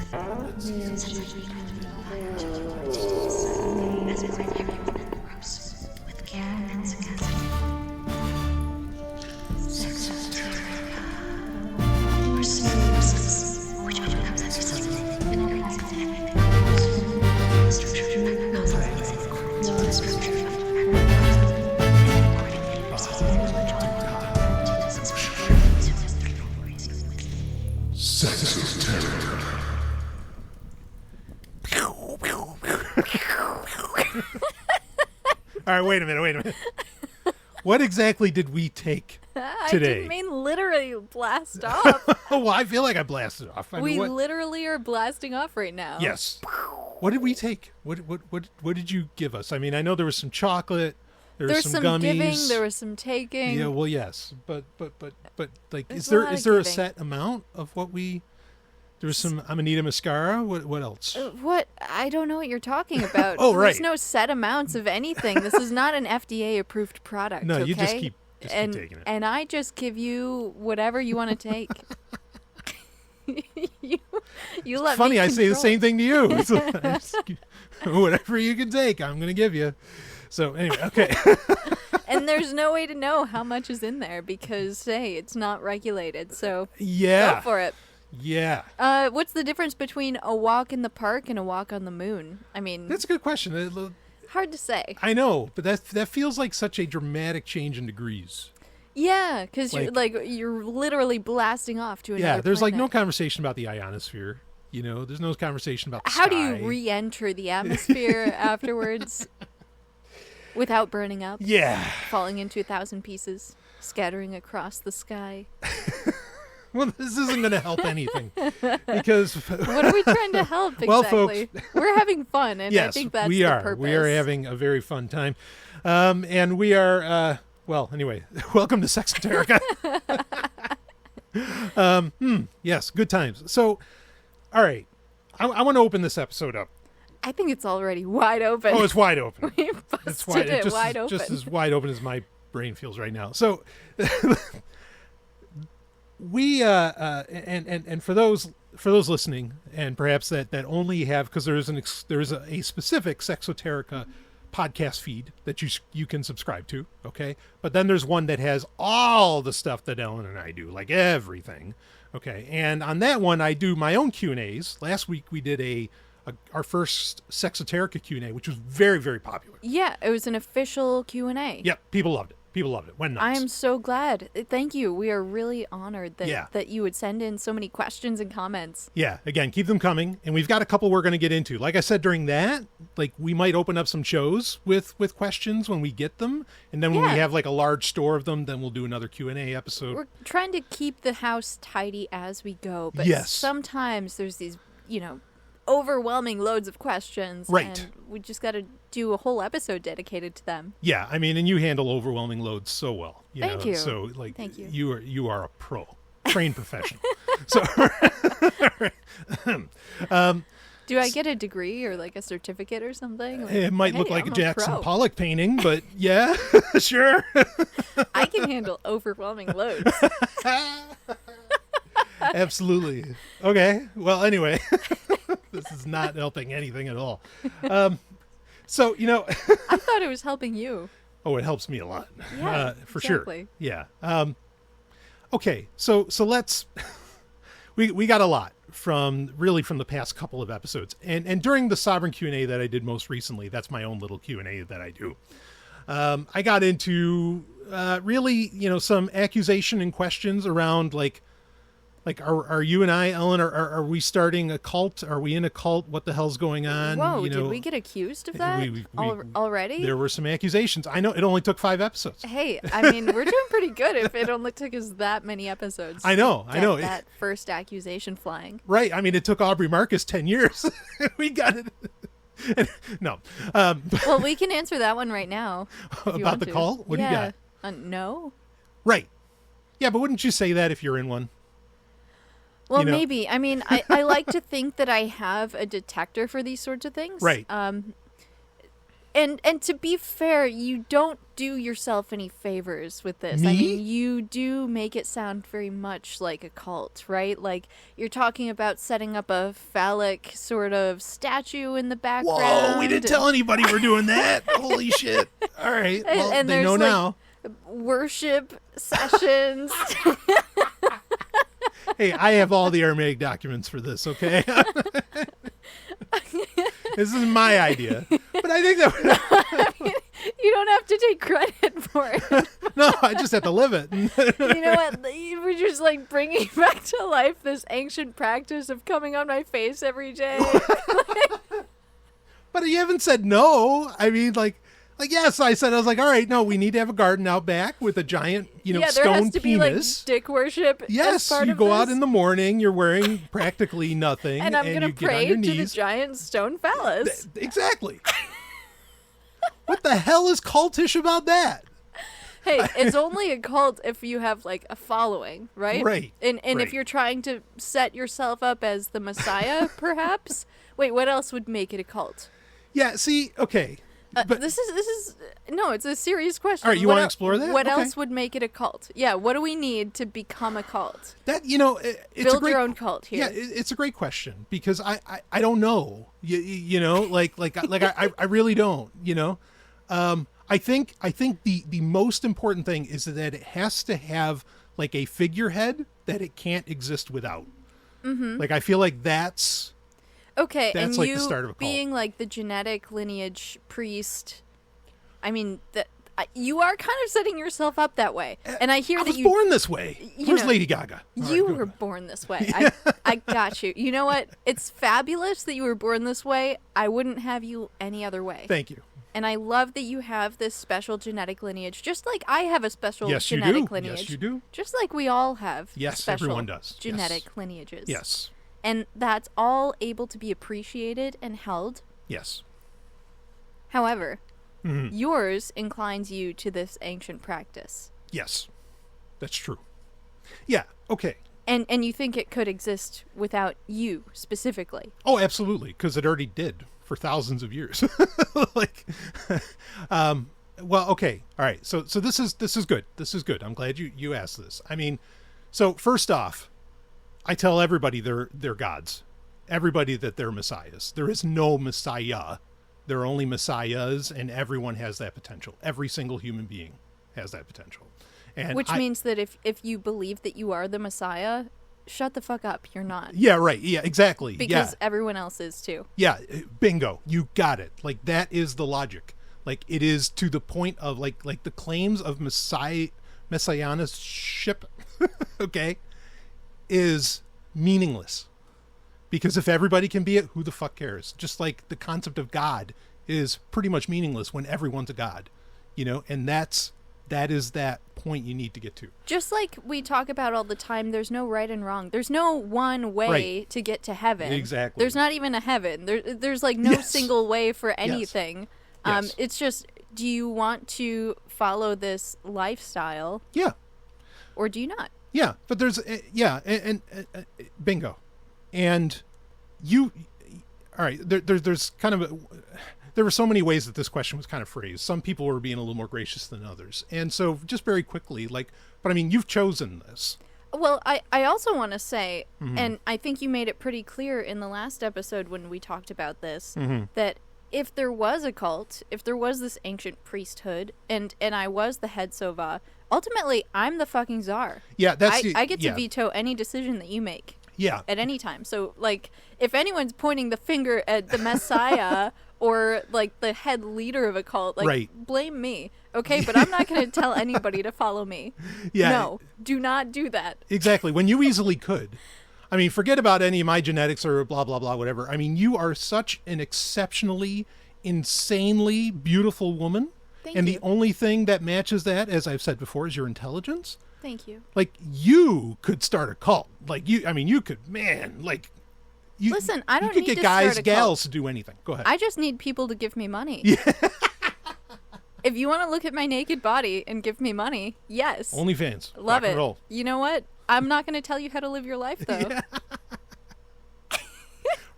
With care and sagacity. Sexoterica. Or smooths, which becomes exercise and agrees with everything. The structure of the macrocosm is in accordance with the structure of the macrocosm. And accordingly receives intellectual to this expression as soon as the glories within. Sexoterica. All right, wait a minute. What exactly did we take today? I didn't mean literally blast off. Well, I feel like I blasted off. We literally are blasting off right now. Yes. What did we take? What did you give us? I mean, I know there was some chocolate. There was some gummies. Giving. There was some taking. Yeah. Well, yes, but like, There's is there a lot of a giving. set amount of what we? There was some Amanita mascara. What else? What? I don't know what you're talking about. Oh, right. There's no set amounts of anything. This is not an FDA-approved product, No, okay? you just keep taking it. And I just give you whatever you want to take. you let Funny, me I say the control. same thing to you. It's like, whatever you can take, I'm going to give you. So anyway, okay. And there's no way to know how much is in there because, hey, it's not regulated. So Yeah. go for it. Yeah. What's the difference between a walk in the park and a walk on the moon? I mean, That's a good question. hard to say. I know, but that feels like such a dramatic change in degrees. Yeah, because you're literally blasting off to another Yeah, there's like no planet. conversation about the ionosphere. You know, there's no conversation about the How sky. do you re-enter the atmosphere afterwards without burning up? Yeah. Falling into 1,000 pieces, scattering across the sky. Well, this isn't going to help anything because What are we trying to help exactly? Well, folks- We're having fun, and yes, I think that's we the are. purpose. We are having a very fun time, and we are. Well, anyway, welcome to Sexoterica. Yes, good times. So, all right, I want to open this episode up. I think it's already wide open. Oh, it's wide open. We It's busted it just, wide open. just as wide open as my brain feels right now. So, we and for those listening, and perhaps that only have, because there's a specific Sexoterica podcast feed that you can subscribe to, okay? But then there's one that has all the stuff that Ellen and I do, like everything, okay? And on that one, I do my own Q&As. Last week we did our first Sexoterica Q&A, which was very, very popular. Yeah, it was an official Q&A. Yep, people loved it. People loved it. Went nuts. I am so glad. Thank you. We are really honored that, Yeah. that you would send in so many questions and comments. Yeah, again, keep them coming. And we've got a couple we're going to get into. Like I said, during that, like, we might open up some shows with questions when we get them. And then when we Yeah. have like a large store of them, then we'll do another Q&A episode. We're trying to keep the house tidy as we go, but Yes. sometimes there's these, overwhelming loads of questions. Right. And we just got to do a whole episode dedicated to them. Yeah, I mean, and you handle overwhelming loads so well. Thank know? you. So, like, Thank you. You are a pro, trained professional. So, Do I get a degree or like a certificate or something? Like, it might look hey, like a I'm Jackson pro. Pollock painting, but yeah, sure. I can handle overwhelming loads. Absolutely. Okay. Well, anyway, this is not helping anything at all. So, I thought it was helping you. oh, it helps me a lot. Yeah, for exactly. sure. Yeah. Okay. So let's, we got a lot from the past couple of episodes, and during the Sovryn Q&A that I did most recently, that's my own little Q&A that I do. I got into, really, some accusation and questions around like, are you and I, Ellen, are we starting a cult? Are we in a cult? What the hell's going on? Whoa, did we get accused of that already? There were some accusations. I know it only took 5 episodes. Hey, I mean, we're doing pretty good if it only took us that many episodes. I know. to get that first accusation flying. Right. I mean, it took Aubrey Marcus 10 years. We got it. No. Well, we can answer that one right now. if you About want the to. cult? What do you Yeah. got? No. Right. Yeah, but wouldn't you say that if you're in one? Well, You know. maybe. I mean, I like to think that I have a detector for these sorts of things. Right. And to be fair, you don't do yourself any favors with this. Me? I mean, you do make it sound very much like a cult, right? Like, you're talking about setting up a phallic sort of statue in the background. Whoa, we didn't tell anybody we're doing that. Holy shit. All right. Well, and they there's know like now. worship sessions. Hey, I have all the Aramaic documents for this, okay? This is my idea. But I think that... You don't have to take credit for it. No, I just have to live it. You know what? We're just like bringing back to life this ancient practice of coming on my face every day. But you haven't said no. I mean, like yes, I said, I was like, all right, no, we need to have a garden out back with a giant, Yeah, there stone has to penis. be like dick worship. Yes, as part you of go out this. in the morning, you're wearing practically nothing, and I'm you gonna get on pray your to the knees. giant stone phallus. Exactly. What the hell is cultish about that? Hey, it's only a cult if you have like a following, right? Right, And right. if you're trying to set yourself up as the Messiah, perhaps. Wait, what else would make it a cult? Yeah, see, okay. But This is no, it's a serious question. All right, you What wanna el- explore that? What Okay. else would make it a cult? Yeah, what do we need to become a cult? that, it's Build a great, your own cult here. Yeah, it's a great question because I don't know. I really don't, I think the most important thing is that it has to have like a figurehead that it can't exist without. Mm-hmm. Like I feel like that's Okay, and like the you start of a cult. being like the genetic lineage priest, I mean, you are kind of setting yourself up that way. And I hear I that was you born this way. you Where's know, Lady Gaga? All right, you go were ahead. born this way. I got you. You know what? It's fabulous that you were born this way. I wouldn't have you any other way. Thank you. And I love that you have this special genetic lineage, just like I have a special Yes, you genetic do. lineage. Yes, you do. Just like we all have Yes, special everyone does. Yes. genetic lineages. Yes. And that's all able to be appreciated and held. Yes. However, Mm-hmm. yours inclines you to this ancient practice. Yes. That's true. Yeah. Okay. And you think it could exist without you specifically. Oh, absolutely, because it already did for thousands of years. Well, okay, all right. So this is good. This is good. I'm glad you asked this. I mean, so first off, I tell everybody they're gods, everybody that they're messiahs. There is no messiah. There are only messiahs, and everyone has that potential. Every single human being has that potential. And Which means that if you believe that you are the Messiah, shut the fuck up. You're not. yeah, right. Yeah, exactly. Because yeah. everyone else is too. Yeah, bingo. You got it. Like that is the logic. Like it is to the point of like the claims of messianship, okay, is meaningless. Because if everybody can be it, who the fuck cares? Just like the concept of God is pretty much meaningless when everyone's a god, and that is that point you need to get to. Just like we talk about all the time, there's no right and wrong. There's no one way Right. to get to heaven. Exactly. There's not even a heaven. There's like no Yes. single way for anything. Yes. It's just, do you want to follow this lifestyle Yeah. or do you not? Yeah, but there's and bingo, and you, all right. There's kind of there were so many ways that this question was kind of phrased. Some people were being a little more gracious than others, and so just very quickly, but I mean, you've chosen this. Well, I also want to say, Mm-hmm. and I think you made it pretty clear in the last episode when we talked about this, Mm-hmm. that if there was a cult, if there was this ancient priesthood, and I was the head Sova, ultimately I'm the fucking czar. Yeah, that's I get to yeah. veto any decision that you make Yeah, at any time. So, like, if anyone's pointing the finger at the Messiah or, like, the head leader of a cult, like, Right. blame me, okay? But I'm not going to tell anybody to follow me. yeah, No, do not do that. exactly. When you easily could. I mean, forget about any of my genetics or blah, blah, blah, whatever. I mean, you are such an exceptionally, insanely beautiful woman. Thank and you. the only thing that matches that, as I've said before, is your intelligence. Thank you. Like, you could start a cult. Like, you could, man, like... You, Listen, I don't you could need get to guys, start a gals cult. to do anything. Go ahead. I just need people to give me money. If you want to look at my naked body and give me money, yes. OnlyFans. Love Rock it. and roll. You know what? I'm not going to tell you how to live your life, though.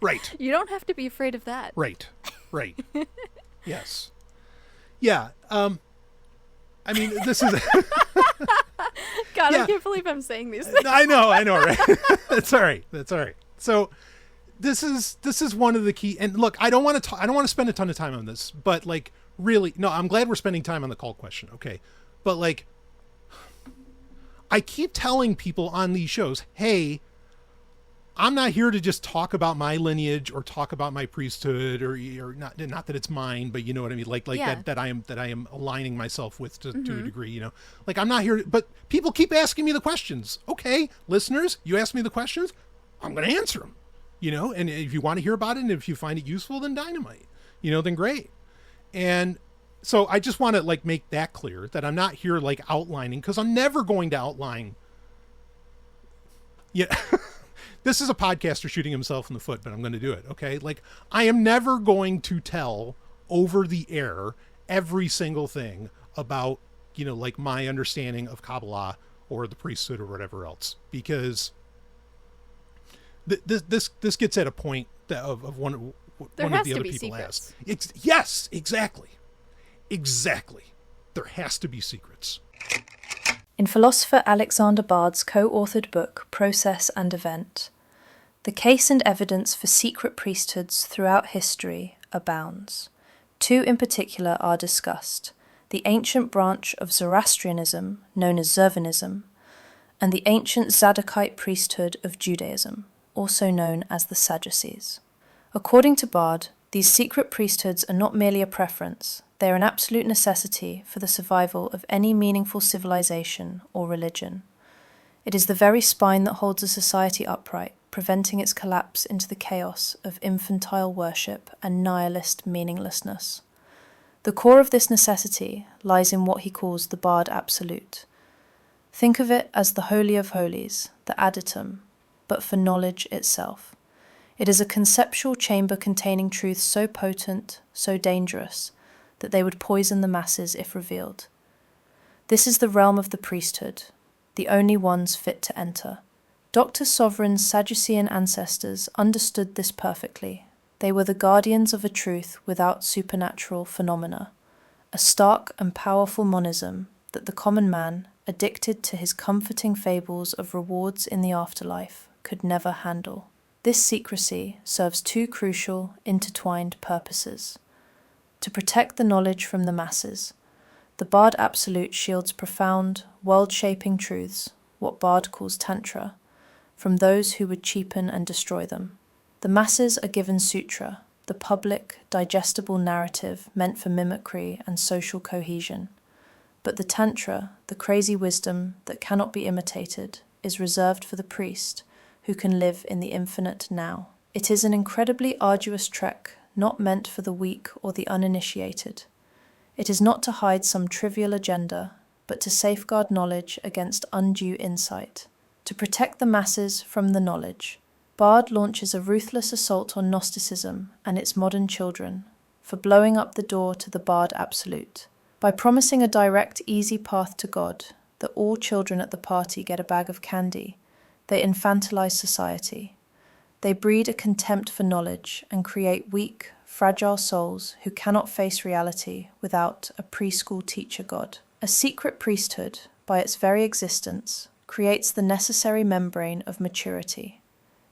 Right. You don't have to be afraid of that. Right. Right. Yes. Yeah. I mean, this is... God, Yeah. I can't believe I'm saying these things. I know, right? That's all right. So this is one of the key, and look, I don't want to spend a ton of time on this, but like, really, no, I'm glad we're spending time on the cult question. Okay. But like, I keep telling people on these shows, hey, I'm not here to just talk about my lineage or talk about my priesthood or not that it's mine, but you know what I mean? Like Yeah. that I am aligning myself with to a degree, you know, like I'm not here, but people keep asking me the questions. Okay, listeners, you ask me the questions, I'm going to answer them, you know, and if you want to hear about it and if you find it useful, then dynamite, you know, then great. And so I just want to like make that clear that I'm not here like outlining, because I'm never going to outline. Yeah. This is a podcaster shooting himself in the foot, but I'm going to do it. Okay. Like, I am never going to tell over the air every single thing about, you know, like my understanding of Kabbalah or the priesthood or whatever else, because this gets at a point that of one of the other people asked. Yes, exactly. There has to be secrets. In philosopher Alexander Bard's co-authored book, Process and Event, the case and evidence for secret priesthoods throughout history abounds. Two in particular are discussed: the ancient branch of Zoroastrianism, known as Sovryanism, and the ancient Zadokite priesthood of Judaism, also known as the Sadducees. According to Bard, these secret priesthoods are not merely a preference, they are an absolute necessity for the survival of any meaningful civilization or religion. It is the very spine that holds a society upright, preventing its collapse into the chaos of infantile worship and nihilist meaninglessness. The core of this necessity lies in what he calls the Bard Absolute. Think of it as the Holy of Holies, the Additum, but for knowledge itself. It is a conceptual chamber containing truths so potent, so dangerous, that they would poison the masses if revealed. This is the realm of the priesthood, the only ones fit to enter. Dr. Sovryn's Sadducean ancestors understood this perfectly. They were the guardians of a truth without supernatural phenomena, a stark and powerful monism that the common man, addicted to his comforting fables of rewards in the afterlife, could never handle. This secrecy serves two crucial, intertwined purposes: to protect the knowledge from the masses. The Bard Absolute shields profound, world-shaping truths, what Bard calls Tantra, from those who would cheapen and destroy them. The masses are given sutra, the public, digestible narrative meant for mimicry and social cohesion. But the Tantra, the crazy wisdom that cannot be imitated, is reserved for the priest, who can live in the infinite now. It is an incredibly arduous trek, not meant for the weak or the uninitiated. It is not to hide some trivial agenda, but to safeguard knowledge against undue insight, to protect the masses from the knowledge. Bard launches a ruthless assault on Gnosticism and its modern children for blowing up the door to the Bard Absolute. By promising a direct, easy path to God, that all children at the party get a bag of candy, they infantilize society. They breed a contempt for knowledge and create weak, fragile souls who cannot face reality without a preschool teacher God. A secret priesthood, by its very existence, creates the necessary membrane of maturity.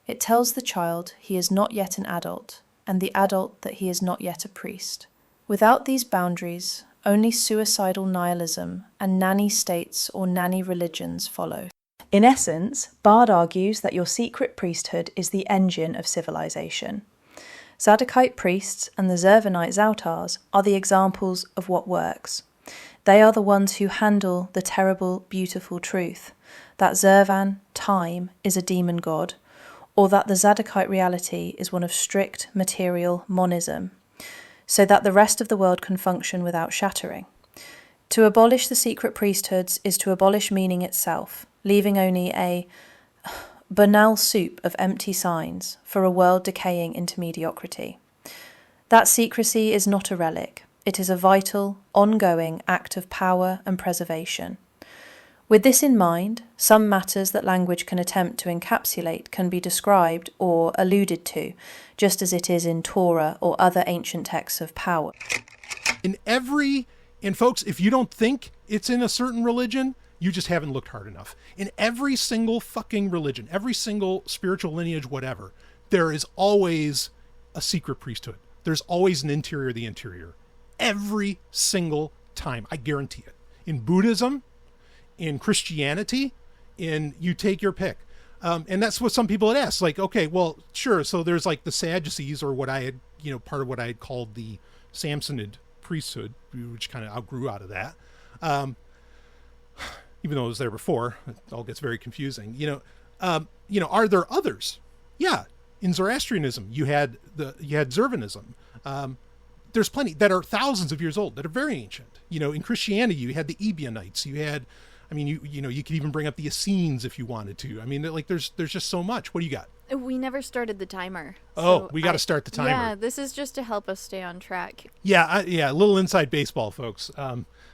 It tells the child he is not yet an adult, and the adult that he is not yet a priest. Without these boundaries, only suicidal nihilism and nanny states or nanny religions follow. In essence, Bard argues that your secret priesthood is the engine of civilization. Zadokite priests and the Sovrynite Zautars are the examples of what works. They are the ones who handle the terrible, beautiful truth that Sovryn, time, is a demon god, or that the Zadokite reality is one of strict material monism, so that the rest of the world can function without shattering. To abolish the secret priesthoods is to abolish meaning itself, leaving only a banal soup of empty signs for a world decaying into mediocrity. That secrecy is not a relic. It is a vital, ongoing act of power and preservation. With this in mind, some matters that language can attempt to encapsulate can be described or alluded to, just as it is in Torah or other ancient texts of power. In every And folks, if you don't think it's in a certain religion, you just haven't looked hard enough. In every single fucking religion, every single spiritual lineage, whatever, there is always a secret priesthood. There's always an interior of the interior. Every single time. I guarantee it. In Buddhism, in Christianity, you take your pick. And that's what some people had asked. Like, okay, well, sure. So there's like the Sadducees, or what I had, part of what I had called the Samsonid priesthood, which kind of outgrew out of that. Even though it was there before, it all gets very confusing. Are there others? Yeah. In Zoroastrianism, you had Zurvanism. There's plenty that are thousands of years old, that are very ancient. In Christianity, you had the Ebionites. You had, you could even bring up the Essenes if you wanted to. There's just so much. What do you got? We never started the timer. So we got to start the timer. Yeah, this is just to help us stay on track. Yeah, a little inside baseball, folks.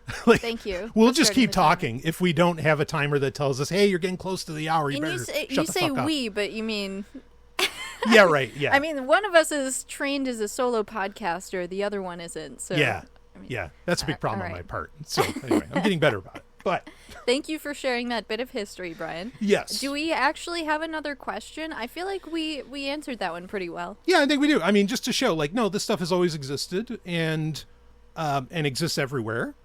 Thank you. We'll just keep talking if we don't have a timer that tells us, "Hey, you're getting close to the hour. You better shut the fuck up." We, but you mean. Yeah, right. Yeah. One of us is trained as a solo podcaster, the other one isn't. So yeah, that's a big problem on my part. So anyway, I'm getting better about it. But thank you for sharing that bit of history, Brian. Yes. Do we actually have another question? I feel like we answered that one pretty well. Yeah, I think we do. Just to show, no, this stuff has always existed and exists everywhere.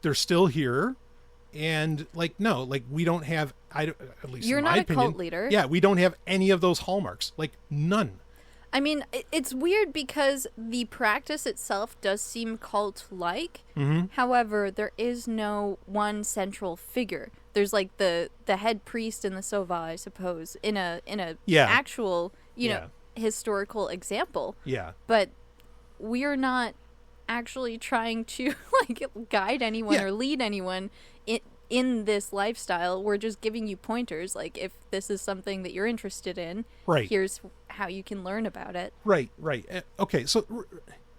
They're still here, and no, we don't have. At least you're in not my a opinion, cult leader. Yeah, we don't have any of those hallmarks. None. It's weird because the practice itself does seem cult-like. Mm-hmm. However, there is no one central figure. There's the head priest in the Sova, I suppose, in a actual historical example. Yeah. But we're not actually trying to guide anyone or lead anyone in this lifestyle. We're just giving you pointers, if this is something that you're interested in, right, here's how you can learn about it. Right. Okay, so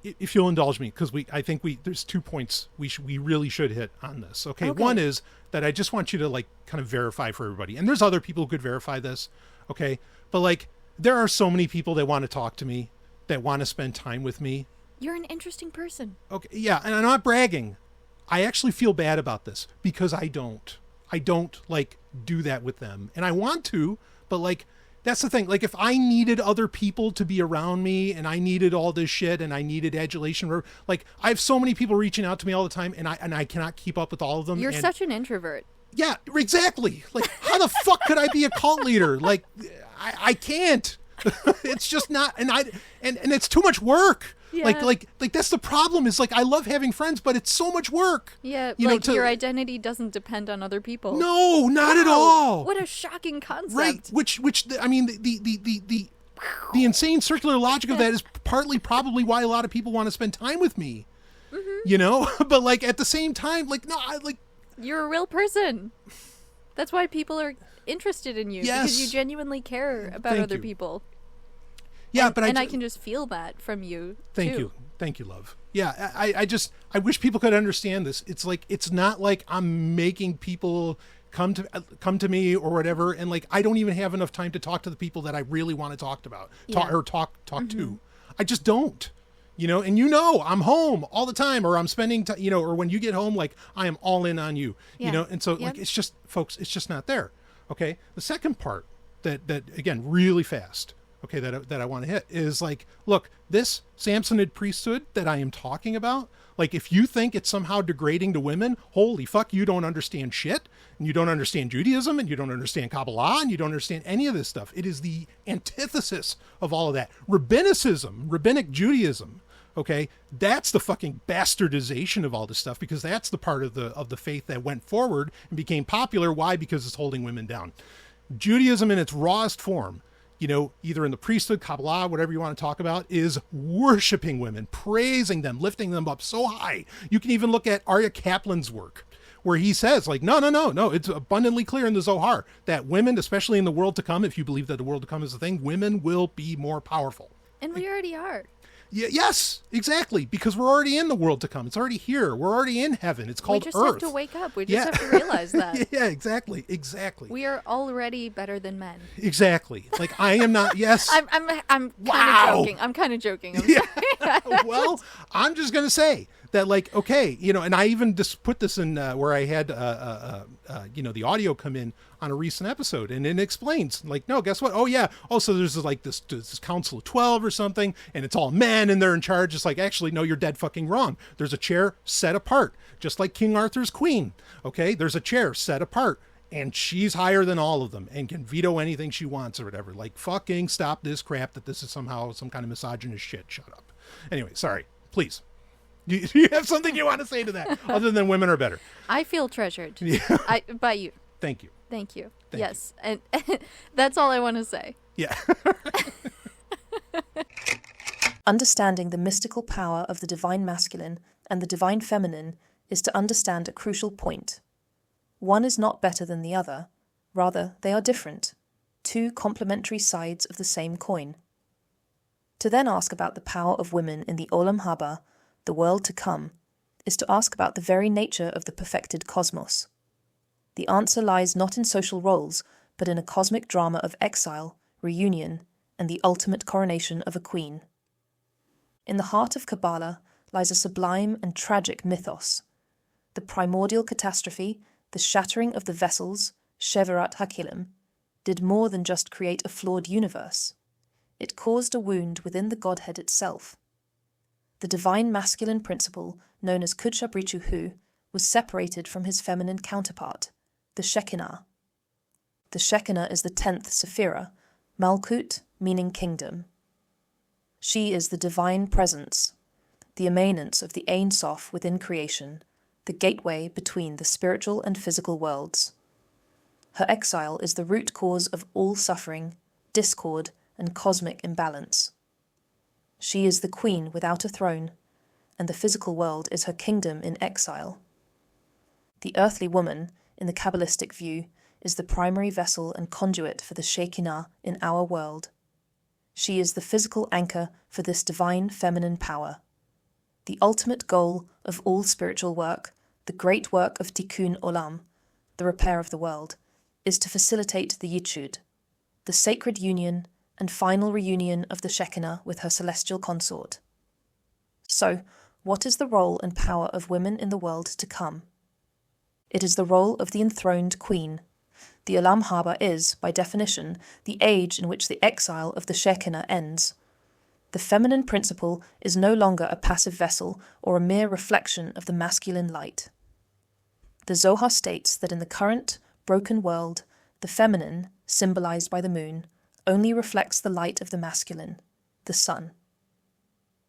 if you'll indulge me, because I think there's 2 points we really should hit on this. Okay, one is that I just want you to kind of verify for everybody, and there's other people who could verify this, okay, but there are so many people that want to talk to me, that want to spend time with me. You're an interesting person. Okay, yeah, and I'm not bragging. I actually feel bad about this because I don't do that with them, and I want to, but that's the thing. If I needed other people to be around me, and I needed all this shit, and I needed adulation, I have so many people reaching out to me all the time, and I cannot keep up with all of them. You're such an introvert. Yeah, exactly. How the fuck could I be a cult leader? I can't. It's just not, and it's too much work. Yeah. That's the problem is I love having friends, but it's so much work. Yeah, your identity doesn't depend on other people. No, not at all. What a shocking concept. Right, which the insane circular logic of that is partly probably why a lot of people want to spend time with me. Mm-hmm. But at the same time, you're a real person. That's why people are interested in you, because you genuinely care about other people. Yeah, I can just feel that from you. Thank you, love. Yeah, I wish people could understand this. It's it's not like I'm making people come to me or whatever, and I don't even have enough time to talk to the people that I really want to talk about, talk to. I just don't. And I'm home all the time, or I'm spending time, or when you get home, I am all in on you, and so it's just, folks, it's just not there. Okay. The second part that again, really fast, okay, that I want to hit is look, this Samsonid priesthood that I am talking about, if you think it's somehow degrading to women, holy fuck, you don't understand shit, and you don't understand Judaism, and you don't understand Kabbalah, and you don't understand any of this stuff. It is the antithesis of all of that. Rabbinic Judaism, okay, that's the fucking bastardization of all this stuff, because that's the part of the faith that went forward and became popular. Why? Because it's holding women down. Judaism in its rawest form, either in the priesthood, Kabbalah, whatever you want to talk about, is worshiping women, praising them, lifting them up so high. You can even look at Arya Kaplan's work, where he says, no, it's abundantly clear in the Zohar that women, especially in the world to come, if you believe that the world to come is a thing, women will be more powerful. And we already are. Yes, exactly, because we're already in the world to come. It's already here. We're already in heaven. It's called Earth. We just have to wake up. We just have to realize that. Yeah, exactly. We are already better than men. Exactly. I am not. Yes. I'm kind of joking. I'm sorry. Well, I'm just going to say that like, okay, you know, and I even just put this in where I had, you know, the audio come in on a recent episode, and it explains like, no, guess what? Oh yeah. Also there's like this council of 12 or something, and it's all men and they're in charge. It's like, actually, no, you're dead fucking wrong. There's a chair set apart, just like King Arthur's queen. Okay. There's a chair set apart, and she's higher than all of them and can veto anything she wants or whatever. Like, fucking stop this crap that this is somehow some kind of misogynist shit. Shut up. Anyway, sorry. Please. Do you have something you want to say to that other than women are better? I feel treasured. Yeah. By you. Thank you. Thank you. Thank yes. And that's all I want to say. Yeah. Understanding the mystical power of the divine masculine and the divine feminine is to understand a crucial point. One is not better than the other. Rather, they are different. Two complementary sides of the same coin. To then ask about the power of women in the Olam Haba, the world to come, is to ask about the very nature of the perfected cosmos. The answer lies not in social roles, but in a cosmic drama of exile, reunion, and the ultimate coronation of a queen. In the heart of Kabbalah lies a sublime and tragic mythos. The primordial catastrophe, the shattering of the vessels, Shevirat HaKilim, did more than just create a flawed universe. It caused a wound within the Godhead itself. The divine masculine principle, known as Kudsha Brichuhu, was separated from his feminine counterpart, the Shekinah. The Shekinah is the 10th Sephirah, Malkut, meaning kingdom. She is the divine presence, the immanence of the Ein Sof within creation, the gateway between the spiritual and physical worlds. Her exile is the root cause of all suffering, discord, and cosmic imbalance. She is the queen without a throne, and the physical world is her kingdom in exile. The earthly woman, in the Kabbalistic view, is the primary vessel and conduit for the Shekinah in our world. She is the physical anchor for this divine feminine power. The ultimate goal of all spiritual work, the great work of Tikkun Olam, the repair of the world, is to facilitate the Yichud, the sacred union and final reunion of the Shekinah with her celestial consort. So, what is the role and power of women in the world to come? It is the role of the enthroned queen. The Olam Haba is, by definition, the age in which the exile of the Shekinah ends. The feminine principle is no longer a passive vessel or a mere reflection of the masculine light. The Zohar states that in the current, broken world, the feminine, symbolized by the moon, only reflects the light of the masculine, the sun.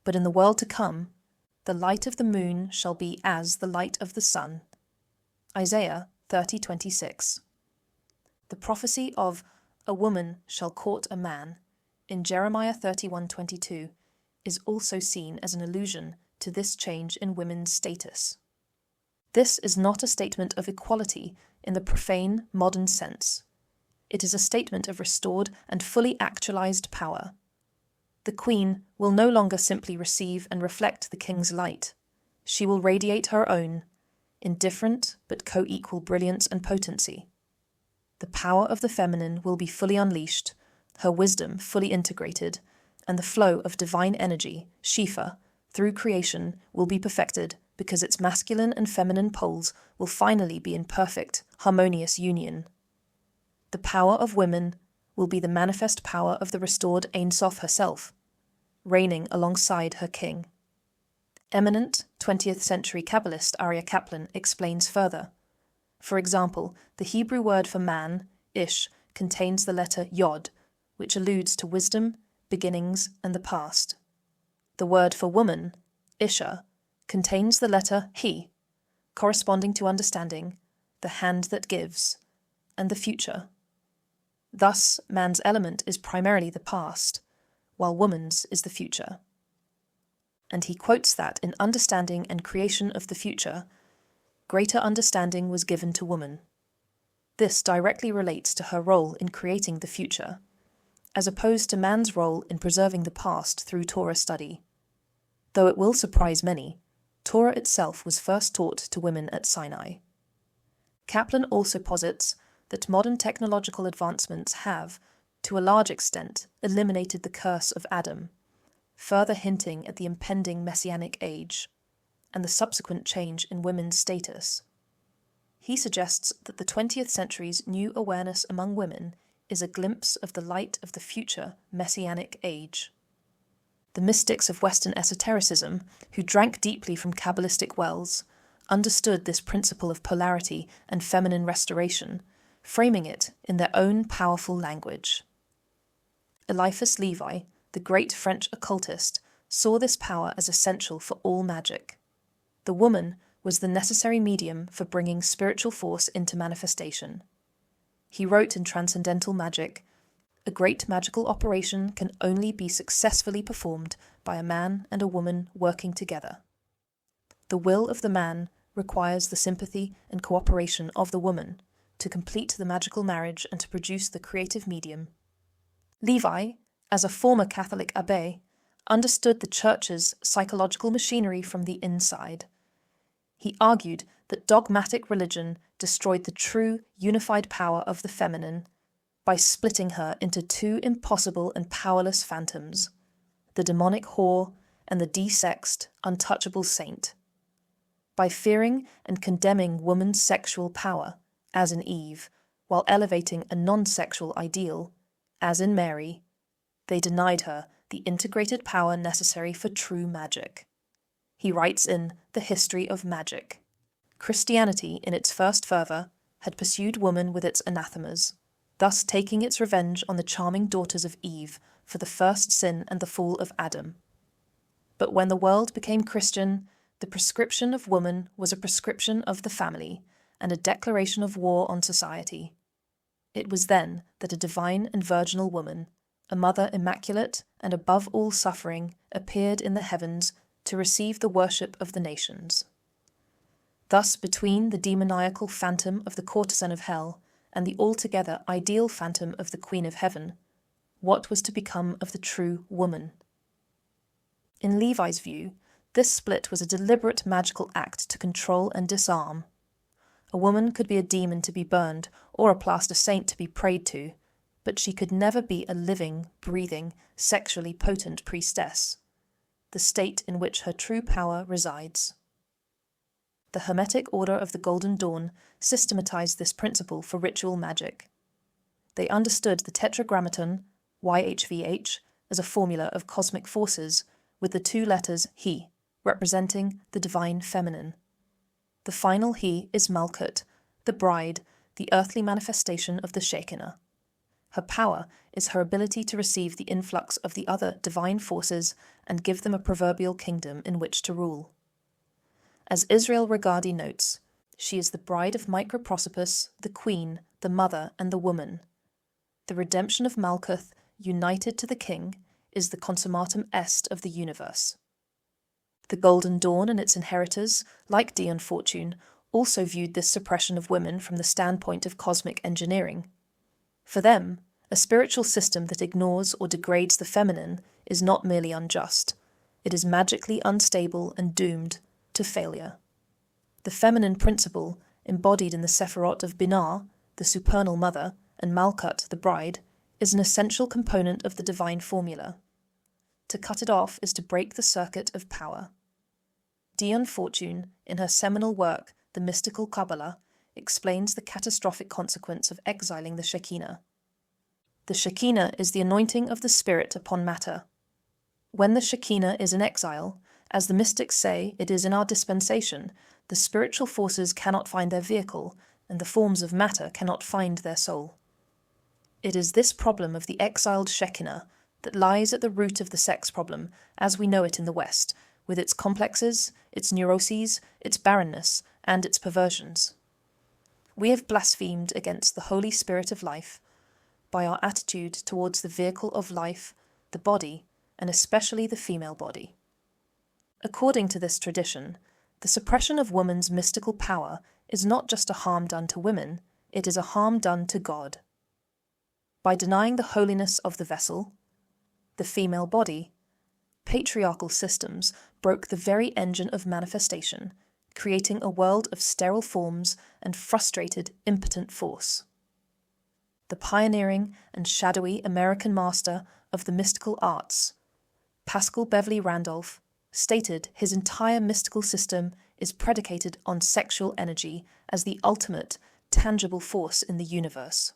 But in the world to come, the light of the moon shall be as the light of the sun. Isaiah 30:26. The prophecy of a woman shall court a man in Jeremiah 31:22 is also seen as an allusion to this change in women's status. This is not a statement of equality in the profane, modern sense. It is a statement of restored and fully actualized power. The queen will no longer simply receive and reflect the king's light. She will radiate her own, in different but co-equal brilliance and potency. The power of the feminine will be fully unleashed, her wisdom fully integrated, and the flow of divine energy, Shifa, through creation will be perfected because its masculine and feminine poles will finally be in perfect, harmonious union. The power of women will be the manifest power of the restored Ein Sof herself, reigning alongside her king. Eminent 20th century Kabbalist Aryeh Kaplan explains further. For example, the Hebrew word for man, ish, contains the letter yod, which alludes to wisdom, beginnings, and the past. The word for woman, isha, contains the letter he, corresponding to understanding, the hand that gives, and the future. Thus, man's element is primarily the past, while woman's is the future. And he quotes that in Understanding and Creation of the Future, greater understanding was given to woman. This directly relates to her role in creating the future, as opposed to man's role in preserving the past through Torah study. Though it will surprise many, Torah itself was first taught to women at Sinai. Kaplan also posits that modern technological advancements have, to a large extent, eliminated the curse of Adam, further hinting at the impending messianic age. and the subsequent change in women's status. He suggests that the 20th century's new awareness among women is a glimpse of the light of the future messianic age. The mystics of Western esotericism, who drank deeply from Kabbalistic wells, understood this principle of polarity and feminine restoration, framing it in their own powerful language. Eliphas Levi, the great French occultist, saw this power as essential for all magic. The woman was the necessary medium for bringing spiritual force into manifestation. He wrote in Transcendental Magic, "A great magical operation can only be successfully performed by a man and a woman working together. The will of the man requires the sympathy and cooperation of the woman to complete the magical marriage and to produce the creative medium." Levi, as a former Catholic abbé, understood the Church's psychological machinery from the inside. He argued that dogmatic religion destroyed the true unified power of the feminine by splitting her into two impossible and powerless phantoms, the demonic whore and the desexed, untouchable saint. By fearing and condemning woman's sexual power, as in Eve, while elevating a non-sexual ideal, as in Mary, they denied her the integrated power necessary for true magic. He writes in The History of Magic, "Christianity, in its first fervour, had pursued woman with its anathemas, thus taking its revenge on the charming daughters of Eve for the first sin and the fall of Adam. But when the world became Christian, the prescription of woman was a prescription of the family and a declaration of war on society. It was then that a divine and virginal woman, a mother immaculate and above all suffering, appeared in the heavens to receive the worship of the nations. Thus, between the demoniacal phantom of the courtesan of hell and the altogether ideal phantom of the Queen of Heaven, what was to become of the true woman?" In Levi's view, this split was a deliberate magical act to control and disarm. A woman could be a demon to be burned or a plaster saint to be prayed to, but she could never be a living, breathing, sexually potent priestess, the state in which her true power resides. The Hermetic Order of the Golden Dawn systematized this principle for ritual magic. They understood the tetragrammaton, YHVH, as a formula of cosmic forces with the two letters He, representing the divine feminine. The final He is Malkut, the bride, the earthly manifestation of the Shekinah. Her power is her ability to receive the influx of the other divine forces and give them a proverbial kingdom in which to rule. As Israel Regardie notes, she is the bride of Microprosopus, the queen, the mother, and the woman. The redemption of Malkuth, united to the king, is the consummatum est of the universe. The Golden Dawn and its inheritors, like Dion Fortune, also viewed this suppression of women from the standpoint of cosmic engineering. For them, a spiritual system that ignores or degrades the feminine is not merely unjust, it is magically unstable and doomed to failure. The feminine principle, embodied in the Sephirot of Binah, the supernal mother, and Malkut, the bride, is an essential component of the divine formula. To cut it off is to break the circuit of power. Dion Fortune, in her seminal work, The Mystical Kabbalah, explains the catastrophic consequence of exiling the Shekinah. The Shekinah is the anointing of the spirit upon matter. When the Shekinah is in exile, as the mystics say it is in our dispensation, the spiritual forces cannot find their vehicle, and the forms of matter cannot find their soul. It is this problem of the exiled Shekinah that lies at the root of the sex problem, as we know it in the West, with its complexes, its neuroses, its barrenness, and its perversions. We have blasphemed against the Holy Spirit of life by our attitude towards the vehicle of life, the body, and especially the female body. According to this tradition, the suppression of woman's mystical power is not just a harm done to women, it is a harm done to God. By denying the holiness of the vessel, the female body, patriarchal systems broke the very engine of manifestation, creating a world of sterile forms and frustrated, impotent force. The pioneering and shadowy American master of the mystical arts, Paschal Beverly Randolph, stated his entire mystical system is predicated on sexual energy as the ultimate, tangible force in the universe.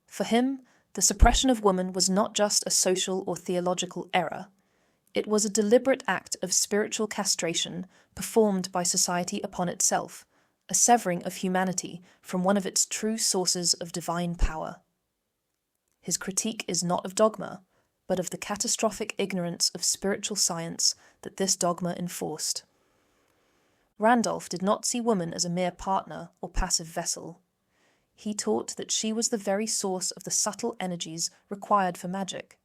For him, the suppression of woman was not just a social or theological error. It was a deliberate act of spiritual castration performed by society upon itself, a severing of humanity from one of its true sources of divine power. His critique is not of dogma, but of the catastrophic ignorance of spiritual science that this dogma enforced. Randolph did not see woman as a mere partner or passive vessel. He taught that she was the very source of the subtle energies required for magic.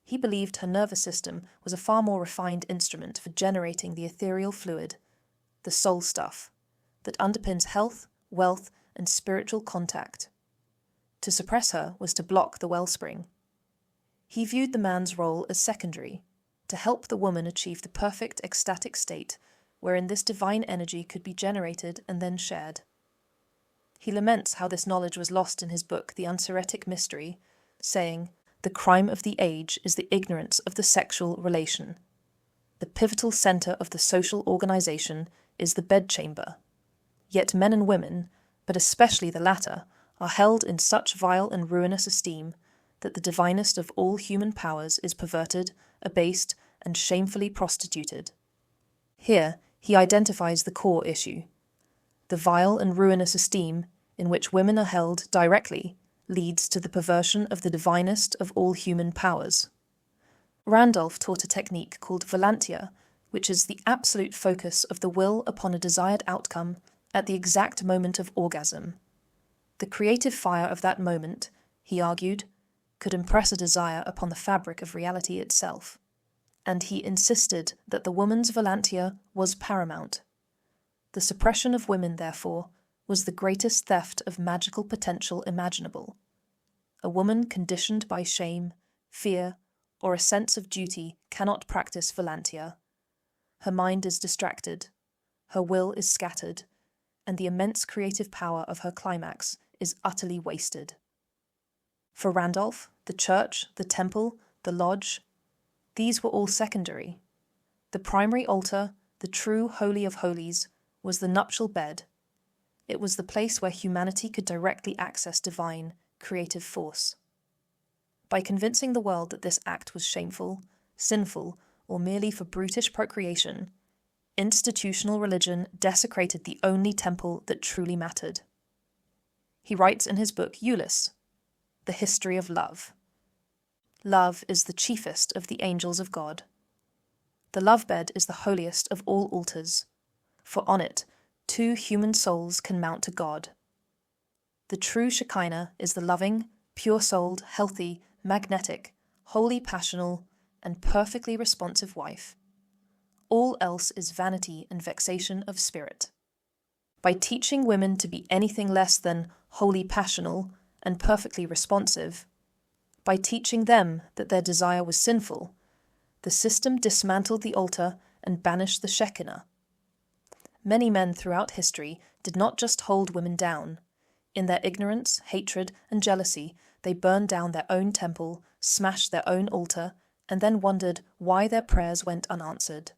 He believed her nervous system was a far more refined instrument for generating the ethereal fluid, the soul stuff, that underpins health, wealth, and spiritual contact. To suppress her was to block the wellspring. He viewed the man's role as secondary, to help the woman achieve the perfect ecstatic state wherein this divine energy could be generated and then shared. He laments how this knowledge was lost in his book The Unseretic Mystery, saying, "The crime of the age is the ignorance of the sexual relation. The pivotal center of the social organization is the bedchamber. Yet men and women, but especially the latter, are held in such vile and ruinous esteem that the divinest of all human powers is perverted, abased, and shamefully prostituted." Here he identifies the core issue. The vile and ruinous esteem in which women are held directly leads to the perversion of the divinest of all human powers. Randolph taught a technique called volantia, which is the absolute focus of the will upon a desired outcome at the exact moment of orgasm. The creative fire of that moment, he argued, could impress a desire upon the fabric of reality itself. And he insisted that the woman's volantia was paramount. The suppression of women, therefore, was the greatest theft of magical potential imaginable. A woman conditioned by shame, fear, or a sense of duty cannot practice volantia. Her mind is distracted, her will is scattered, and the immense creative power of her climax is utterly wasted. For Randolph, the church, the temple, the lodge, these were all secondary. The primary altar, the true Holy of Holies, was the nuptial bed. It was the place where humanity could directly access divine, creative force. By convincing the world that this act was shameful, sinful, or merely for brutish procreation, institutional religion desecrated the only temple that truly mattered. He writes in his book Euless, The History of Love. Love is the chiefest of the angels of God. The love bed is the holiest of all altars, for on it 2 human souls can mount to God. The true Shekinah is the loving, pure-souled, healthy, magnetic, wholly passional, and perfectly responsive wife. All else is vanity and vexation of spirit. By teaching women to be anything less than wholly passional and perfectly responsive, by teaching them that their desire was sinful, the system dismantled the altar and banished the Shekinah. Many men throughout history did not just hold women down. In their ignorance, hatred, and jealousy, they burned down their own temple, smashed their own altar, and then wondered why their prayers went unanswered.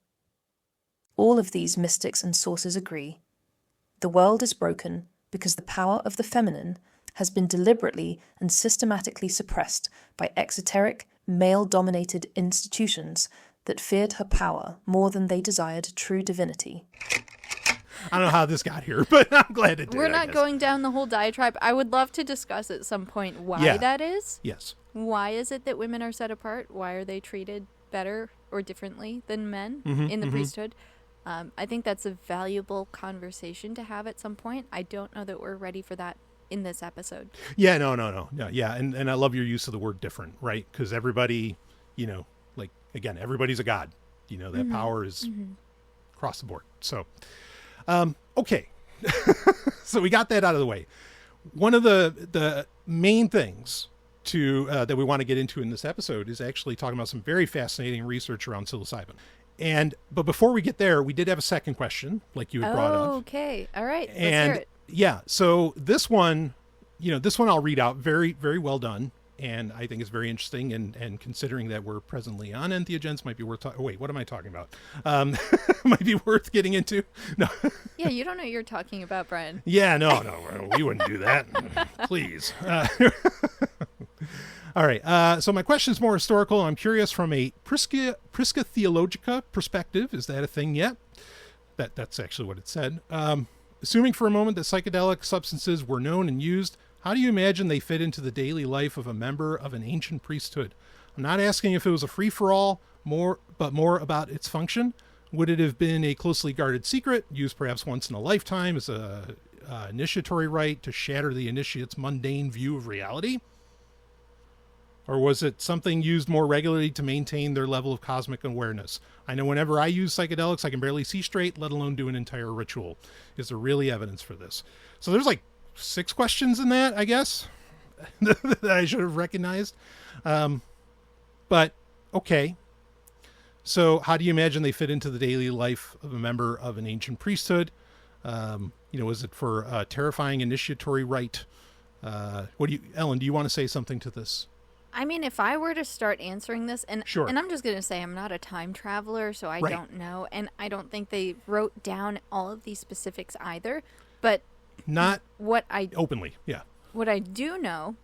All of these mystics and sources agree. The world is broken because the power of the feminine has been deliberately and systematically suppressed by exoteric, male-dominated institutions that feared her power more than they desired true divinity. I don't know how this got here, but I'm glad it did. We're not going down the whole diatribe. I would love to discuss at some point why that is. Yes. Why is it that women are set apart? Why are they treated better or differently than men in the priesthood? I think that's a valuable conversation to have at some point. I don't know that we're ready for that in this episode. Yeah, no. Yeah, and I love your use of the word different, right? Because everybody, like, again, everybody's a god. That power is across the board. So, okay. So we got that out of the way. One of the main things that we want to get into in this episode is actually talking about some very fascinating research around psilocybin. But before we get there, we did have a second question, like you had brought up. Okay. All right. Let's And hear it. yeah, so this one I'll read out. Very, very well done. and I think it's very interesting. And considering that we're presently on entheogens, might be worth. Wait, what am I talking about? Might be worth getting into. No. Yeah, you don't know what you're talking about, Brian. Yeah, no, we wouldn't do that. Please. All right. So my question is more historical. I'm curious from a Prisca Theologica perspective. Is that a thing yet? That's actually what it said. Assuming for a moment that psychedelic substances were known and used, how do you imagine they fit into the daily life of a member of an ancient priesthood? I'm not asking if it was a free-for-all, but more about its function. Would it have been a closely guarded secret, used perhaps once in a lifetime as a initiatory rite to shatter the initiate's mundane view of reality? Or was it something used more regularly to maintain their level of cosmic awareness? I know whenever I use psychedelics, I can barely see straight, let alone do an entire ritual. Is there really evidence for this? So there's like 6 questions in that, I guess, that I should have recognized. But, okay. So how do you imagine they fit into the daily life of a member of an ancient priesthood? Was it for a terrifying initiatory rite? Ellen, do you want to say something to this? I mean, if I were to start answering this, and Sure. and I'm just going to say I'm not a time traveler, so I Right. don't know, and I don't think they wrote down all of these specifics either, but Not what I openly, yeah. What I do know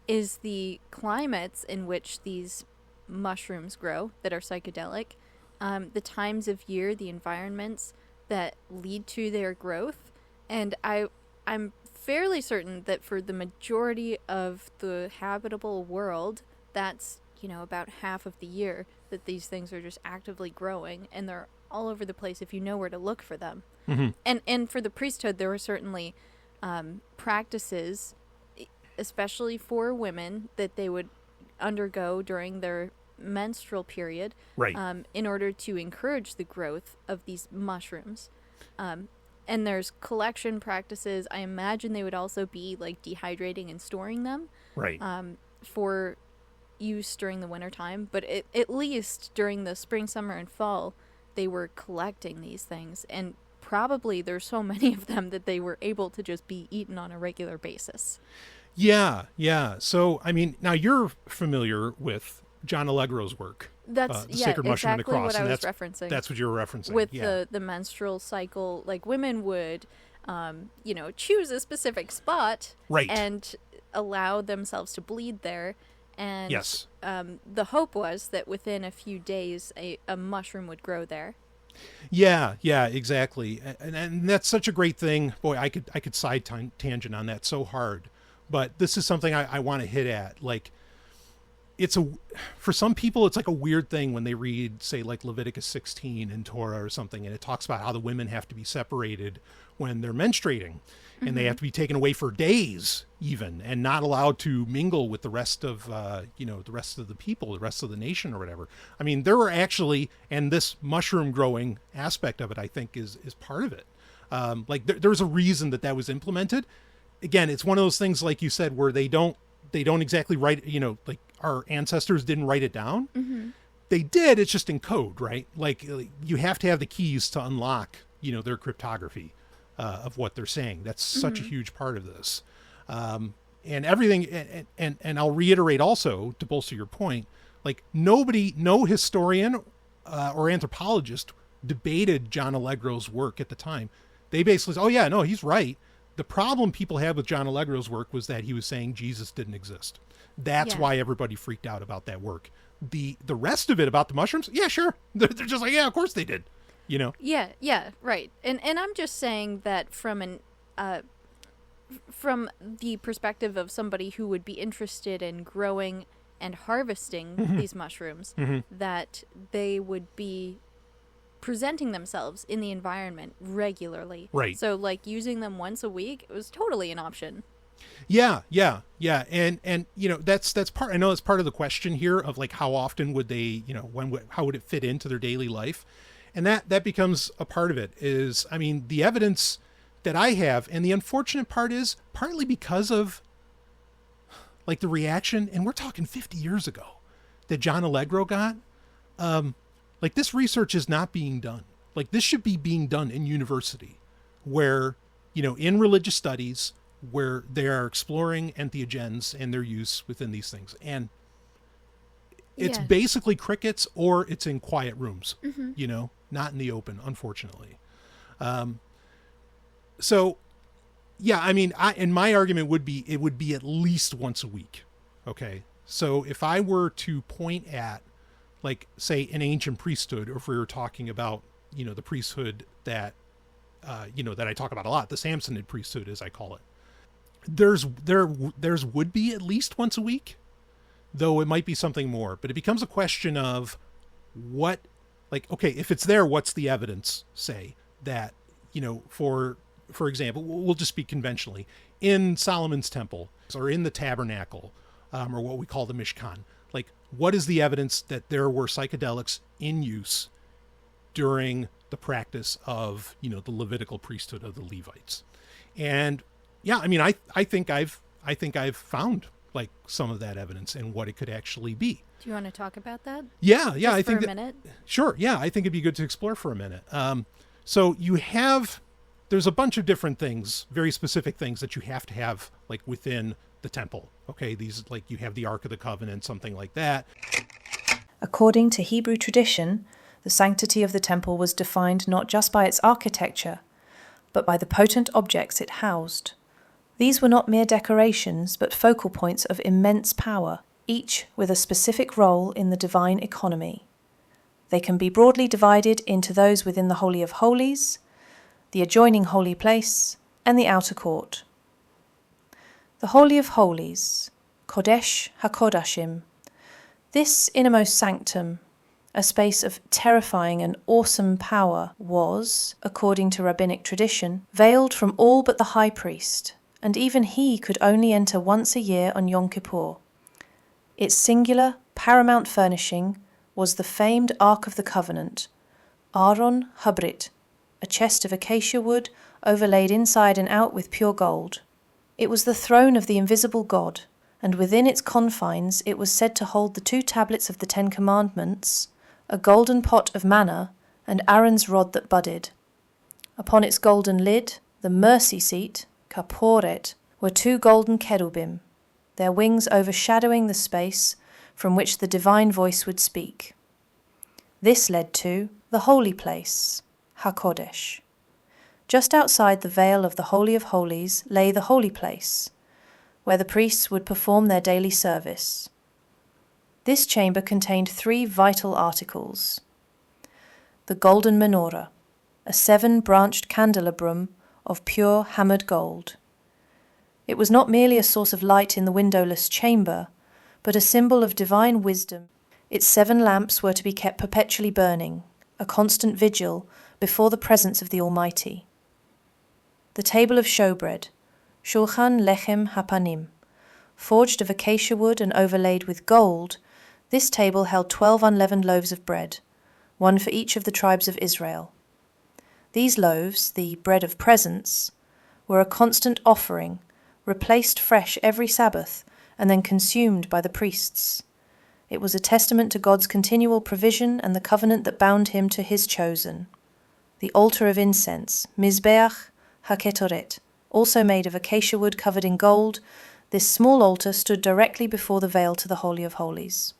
is the climates in which these mushrooms grow that are psychedelic, the times of year, the environments that lead to their growth, and I'm fairly certain that for the majority of the habitable world, that's, about half of the year that these things are just actively growing, and they're all over the place if you know where to look for them. Mm-hmm. And for the priesthood, there were certainly practices, especially for women, that they would undergo during their menstrual period, Right. In order to encourage the growth of these mushrooms. And there's collection practices. I imagine they would also be like dehydrating and storing them, Right. for use during the wintertime. But at least during the spring, summer, and fall, they were collecting these things. And probably there's so many of them that they were able to just be eaten on a regular basis. Yeah. So, I mean, now you're familiar with John Allegro's work. That's The Sacred Mushroom and the exactly Cross. what I and was that's, referencing. That's what you were referencing. With yeah. the menstrual cycle, like women would, choose a specific spot, Right. and allow themselves to bleed there. And Yes. The hope was that within a few days, a mushroom would grow there. Yeah, exactly. And that's such a great thing. Boy, I could side tangent on that so hard. But this is something I want to hit at. Like, for some people, it's like a weird thing when they read, say, like Leviticus 16 in Torah or something, and it talks about how the women have to be separated when they're menstruating, and they have to be taken away for days even, and not allowed to mingle with the rest of, the rest of the people, the rest of the nation or whatever. I mean, there were actually, and this mushroom growing aspect of it, I think is part of it. There's a reason that was implemented. Again, it's one of those things, like you said, where they don't exactly write, like our ancestors didn't write it down. Mm-hmm. They did. It's just in code, right? Like you have to have the keys to unlock, their cryptography of what they're saying. That's such a huge part of this. And everything. And I'll reiterate also to bolster your point, like no historian or anthropologist debated John Allegro's work at the time. They basically said, oh yeah, no, he's right. The problem people had with John Allegro's work was that he was saying Jesus didn't exist. That's why everybody freaked out about that work. The rest of it about the mushrooms, yeah, sure. They're just like, yeah, of course they did. Yeah, right. And I'm just saying that from the perspective of somebody who would be interested in growing and harvesting these mushrooms, that they would be presenting themselves in the environment regularly. Right. So like using them once a week, it was totally an option. Yeah. And that's part, I know that's part of the question here of like, how often would they, how would it fit into their daily life? And that becomes a part of it is, I mean, the evidence that I have, and the unfortunate part is partly because of like the reaction, and we're talking 50 years ago, that John Allegro got, like this research is not being done. Like this should be being done in university where, in religious studies, where they are exploring entheogens and their use within these things. And it's basically crickets, or it's in quiet rooms, not in the open, unfortunately. So, yeah, I mean, and my argument would be, it would be at least once a week. Okay. So if I were to point at, like, say, an ancient priesthood, or if we were talking about, the priesthood that, that I talk about a lot, the Samsonid priesthood, as I call it, there's would be at least once a week, though it might be something more. But it becomes a question of what, like, okay, if it's there, what's the evidence say that, for example, we'll just speak conventionally, in Solomon's temple, or in the tabernacle, or what we call the Mishkan, like, what is the evidence that there were psychedelics in use during the practice of, the Levitical priesthood of the Levites? And yeah, I mean, I think I've found, like, some of that evidence and what it could actually be. Do you want to talk about that? Yeah, Just I think for a minute. Sure. Yeah, I think it'd be good to explore for a minute. So there's a bunch of different things, very specific things that you have to have, like, within the temple. Okay, these, like, you have the Ark of the Covenant, something like that. According to Hebrew tradition, the sanctity of the temple was defined not just by its architecture, but by the potent objects it housed. These were not mere decorations, but focal points of immense power, each with a specific role in the divine economy. They can be broadly divided into those within the Holy of Holies, the adjoining holy place, and the outer court. The Holy of Holies, Kodesh HaKodashim, this innermost sanctum, a space of terrifying and awesome power, was, according to rabbinic tradition, veiled from all but the high priest, and even he could only enter once a year on Yom Kippur. Its singular, paramount furnishing was the famed Ark of the Covenant, Aron Habrit, a chest of acacia wood overlaid inside and out with pure gold. It was the throne of the invisible God, and within its confines it was said to hold the 2 tablets of the 10 Commandments, a golden pot of manna, and Aaron's rod that budded. Upon its golden lid, the mercy seat, Kaporet, were 2 golden cherubim, their wings overshadowing the space from which the divine voice would speak. This led to the holy place, HaKodesh. Just outside the veil of the Holy of Holies lay the holy place, where the priests would perform their daily service. This chamber contained 3 vital articles. The golden menorah, a 7-branched candelabrum of pure hammered gold. It was not merely a source of light in the windowless chamber, but a symbol of divine wisdom. Its 7 lamps were to be kept perpetually burning, a constant vigil before the presence of the Almighty. The table of showbread, Shulchan Lechem Hapanim, forged of acacia wood and overlaid with gold, this table held 12 unleavened loaves of bread, one for each of the tribes of Israel. These loaves, the bread of presence, were a constant offering, replaced fresh every Sabbath, and then consumed by the priests. It was a testament to God's continual provision and the covenant that bound him to his chosen. The altar of incense, Mizbeach HaKetoret, also made of acacia wood covered in gold, this small altar stood directly before the veil to the Holy of Holies.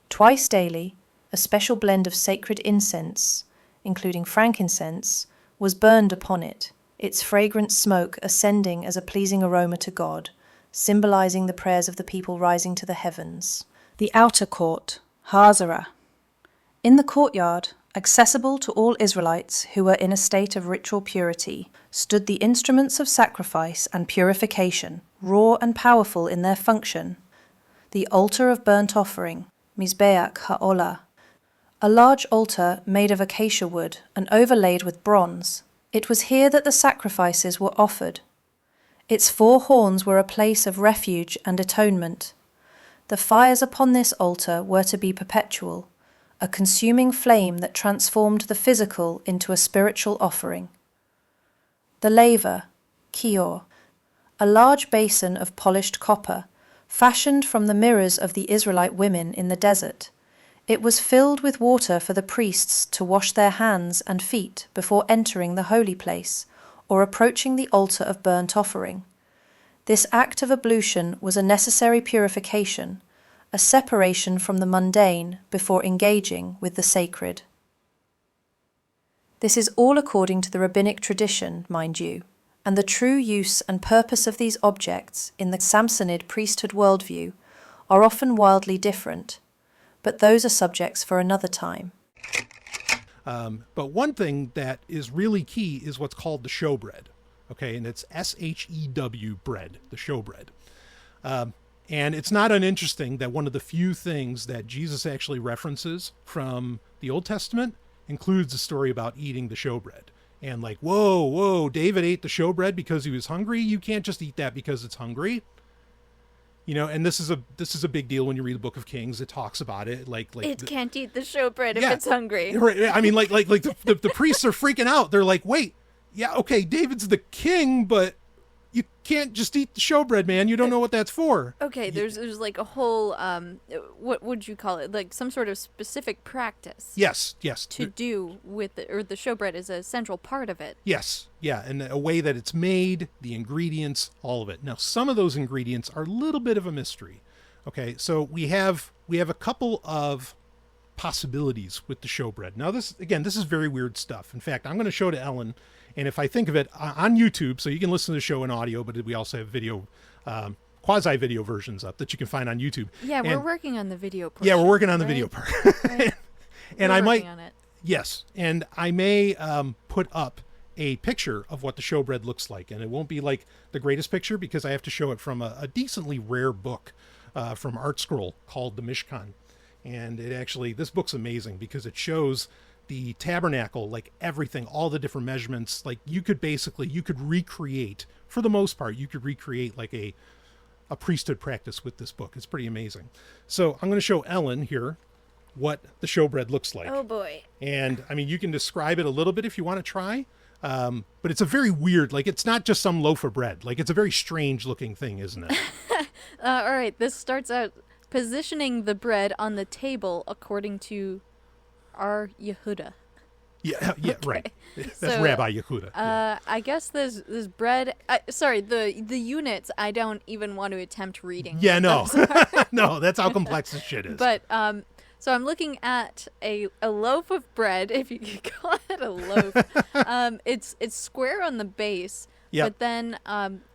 Twice daily, a special blend of sacred incense, including frankincense, was burned upon it, its fragrant smoke ascending as a pleasing aroma to God, symbolizing the prayers of the people rising to the heavens. The outer court, Hazarah. In the courtyard, accessible to all Israelites who were in a state of ritual purity, stood the instruments of sacrifice and purification, raw and powerful in their function. The altar of burnt offering, Mizbeach HaOlah, a large altar made of acacia wood and overlaid with bronze. It was here that the sacrifices were offered. Its 4 horns were a place of refuge and atonement. The fires upon this altar were to be perpetual, a consuming flame that transformed the physical into a spiritual offering. The laver, Kior, a large basin of polished copper, fashioned from the mirrors of the Israelite women in the desert. It was filled with water for the priests to wash their hands and feet before entering the holy place or approaching the altar of burnt offering. This act of ablution was a necessary purification, a separation from the mundane before engaging with the sacred. This is all according to the rabbinic tradition, mind you, and the true use and purpose of these objects in the Samsonid priesthood worldview are often wildly different, but those are subjects for another time. But one thing that is really key is what's called the showbread. Okay, and it's SHEW bread, the showbread. And it's not uninteresting that one of the few things that Jesus actually references from the Old Testament includes a story about eating the showbread. And like, whoa, David ate the showbread because he was hungry. You can't just eat that because it's hungry. You know, and this is a big deal when you read the Book of Kings. It talks about it, it can't eat the showbread if it's hungry. Right. I mean, the priests are freaking out. They're like, wait, yeah, okay, David's the king, but you can't just eat the showbread, man. You don't know what that's for. Okay, there's like a whole what would you call it? Like some sort of specific practice. Yes. To do with the showbread is a central part of it. Yes, yeah, and a way that it's made, the ingredients, all of it. Now, some of those ingredients are a little bit of a mystery. Okay, so we have a couple of possibilities with the showbread. Now, this is very weird stuff. In fact, I'm going to show to Ellen. And if I think of it on YouTube, so you can listen to the show in audio, but we also have video, quasi-video versions up that you can find on YouTube. Yeah, we're working on the video part. Yeah, we're working on the video part. Right. And we're I might, working on it. yes, and I may put up a picture of what the showbread looks like. And it won't be like the greatest picture because I have to show it from a decently rare book from Art Scroll called The Mishkan. And this book's amazing because it shows the tabernacle, like everything, all the different measurements. Like you could recreate, for the most part, like a priesthood practice with this book. It's pretty amazing. So I'm going to show Ellen here what the showbread looks like. Oh boy. And I mean, you can describe it a little bit if you want to try. But it's a very weird, like it's not just some loaf of bread. Like it's a very strange looking thing, isn't it? All right. This starts out positioning the bread on the table according to our Yehuda. Yeah, right. That's So, Rabbi Yehuda. I guess this bread. Sorry, the units. I don't even want to attempt reading. Yeah, no, no. That's how complex this shit is. But so I'm looking at a loaf of bread, if you could call it a loaf. It's square on the base. Yep. But then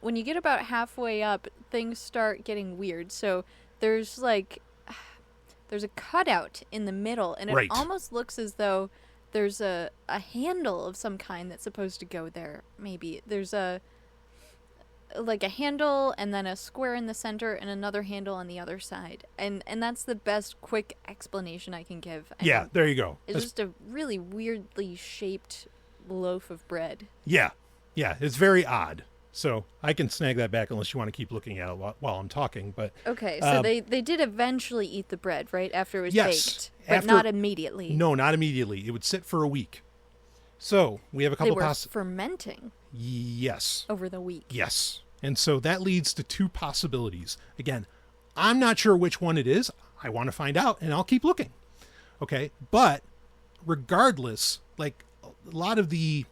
when you get about halfway up, things start getting weird. So there's a cutout in the middle, and it Right. almost looks as though there's a handle of some kind that's supposed to go there. Maybe there's a handle and then a square in the center and another handle on the other side. And that's the best quick explanation I can give. And yeah, there you go. it's just a really weirdly shaped loaf of bread. Yeah, it's very odd. So I can snag that back unless you want to keep looking at it while I'm talking. But Okay, so they did eventually eat the bread, right? After it was Yes, baked, but after- not immediately. no, not immediately. It would sit for a week. So we have a They couple were fermenting Yes. over the week. Yes. And so that leads to two possibilities. Again, I'm not sure which one it is. I want to find out, and I'll keep looking. Okay? But regardless, like a lot of the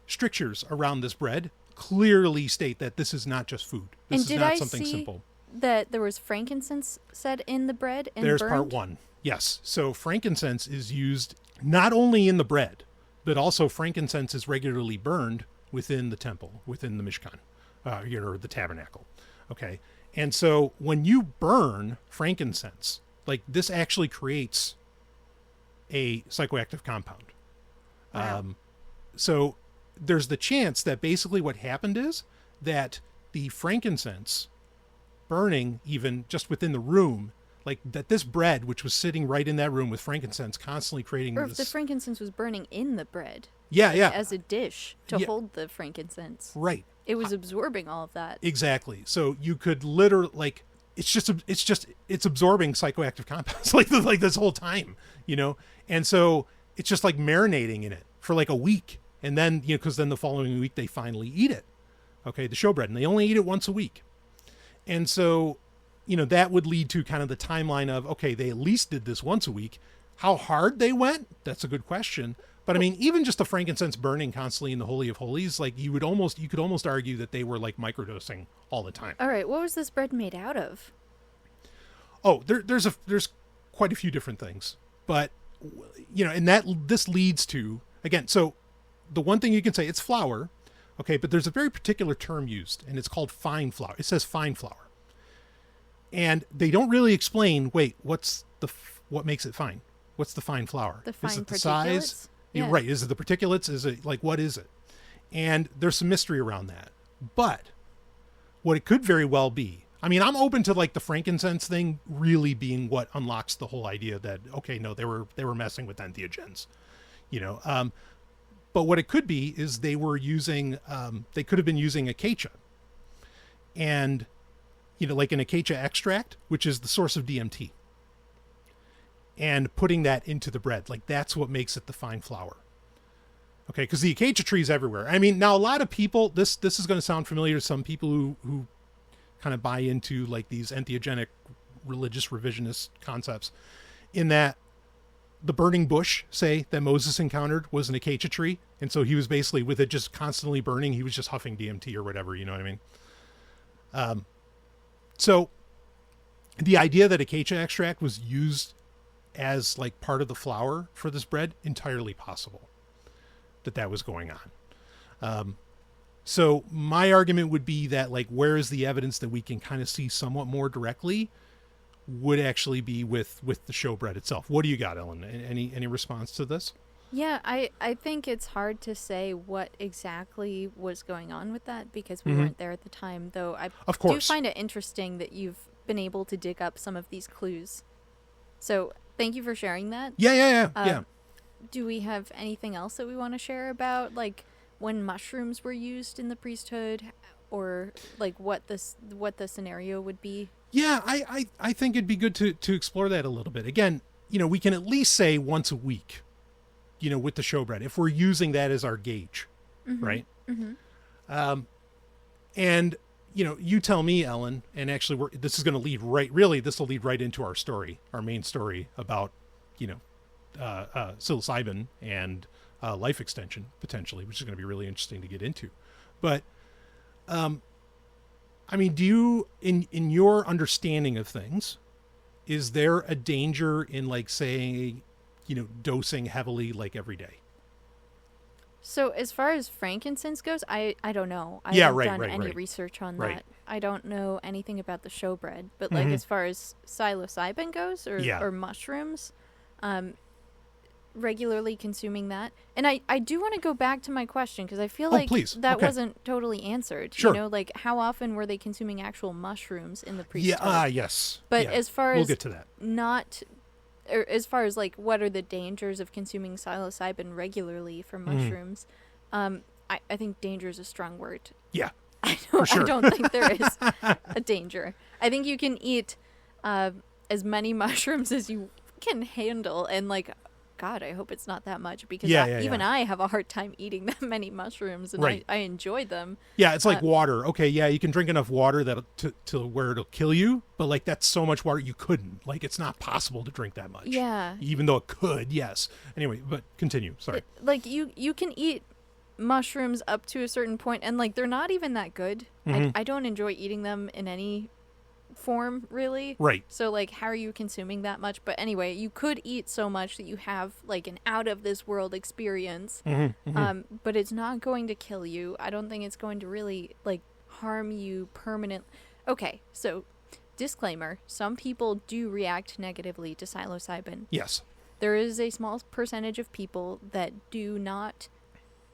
strictures around this bread clearly state that this is not just food. This And is did not I something see simple. that there was frankincense said in the bread and There's burned? part one. Yes. So frankincense is used not only in the bread, but also frankincense is regularly burned within the temple, within the Mishkan, or the tabernacle. Okay. And so when you burn frankincense, like this actually creates a psychoactive compound. Wow. So there's the chance that basically what happened is that the frankincense burning even just within the room, like that this bread, which was sitting right in that room with frankincense constantly creating Or if this. the frankincense was burning in the bread. Yeah, yeah. As a dish to Yeah. hold the frankincense. Right. It was absorbing all of that. Exactly. So you could literally, like, it's absorbing psychoactive compounds like this whole time, you know? And so it's just like marinating in it for like a week. And then, you know, because then the following week they finally eat it. Okay, the showbread. And they only eat it once a week. And so, you know, that would lead to kind of the timeline of, okay, they at least did this once a week. How hard they went? That's a good question. But I mean, even just the frankincense burning constantly in the Holy of Holies, like you could almost argue that they were like microdosing all the time. All right, what was this bread made out of? Oh, there's quite a few different things, but and this leads to, again, so the one thing you can say, it's flour, okay, but there's a very particular term used, and it's called fine flour. It says fine flour, and they don't really explain. Wait, what makes it fine? What's the fine flour? The fine is it the particulates? size? Yeah. Right. Is it the particulates? Is it like, what is it? And there's some mystery around that. But what it could very well be, I mean, I'm open to like the frankincense thing really being what unlocks the whole idea that, okay, no, they were messing with entheogens, but what it could be is they were using, they could have been using acacia, and, like an acacia extract, which is the source of DMT, and putting that into the bread. Like that's what makes it the fine flour. Okay. Because the acacia tree is everywhere. I mean, now a lot of people, this is going to sound familiar to some people who kind of buy into like these entheogenic religious revisionist concepts, in that the burning bush, say, that Moses encountered was an acacia tree. And so he was basically, with it just constantly burning, he was just huffing DMT or whatever, you know what I mean? So the idea that acacia extract was used as like part of the flour for this bread, entirely possible that was going on. So my argument would be that, like, where is the evidence that we can kind of see somewhat more directly would actually be with the showbread itself. What do you got, Ellen? Any response to this? Yeah, I think it's hard to say what exactly was going on with that because we weren't there at the time, though I do find it interesting that you've been able to dig up some of these clues. So thank you for sharing that. Yeah. Do we have anything else that we want to share about, like, when mushrooms were used in the priesthood, or like what the scenario would be? Yeah, I think it'd be good to explore that a little bit. Again, we can at least say once a week, with the showbread, if we're using that as our gauge, right? Mm-hmm. And you tell me, Ellen, and actually this is going to lead this will lead right into our story, our main story about, psilocybin and life extension potentially, which is going to be really interesting to get into. But, I mean, do you, in your understanding of things, is there a danger in, like, say, dosing heavily, like, every day? So as far as frankincense goes, I don't know. I haven't done any research on that. I don't know anything about the showbread, but like as far as psilocybin goes, or mushrooms, regularly consuming that. And I do want to go back to my question, because I feel like that wasn't totally answered. Sure. Like, how often were they consuming actual mushrooms in the priesthood? Yes. But as far as we'll get to that. Or as far as like what are the dangers of consuming psilocybin regularly from mushrooms, I think danger is a strong word. Yeah. I For sure. don't think there is a danger. I think you can eat as many mushrooms as you can handle, and like, God, I hope it's not that much, because even I have a hard time eating that many mushrooms, and I enjoy them. Yeah, it's like water. Okay, yeah, you can drink enough water that to where it'll kill you, but like that's so much water you couldn't. Like, it's not possible to drink that much. Yeah. Even though it could, yes. Anyway, but continue. Sorry. Like you can eat mushrooms up to a certain point, and like they're not even that good. I don't enjoy eating them in any form, really. Right. So like, how are you consuming that much? But anyway, you could eat so much that you have like an out of this world experience. But it's not going to kill you. I don't think it's going to really like harm you permanently. Okay, so disclaimer, some people do react negatively to psilocybin. Yes. There is a small percentage of people that do not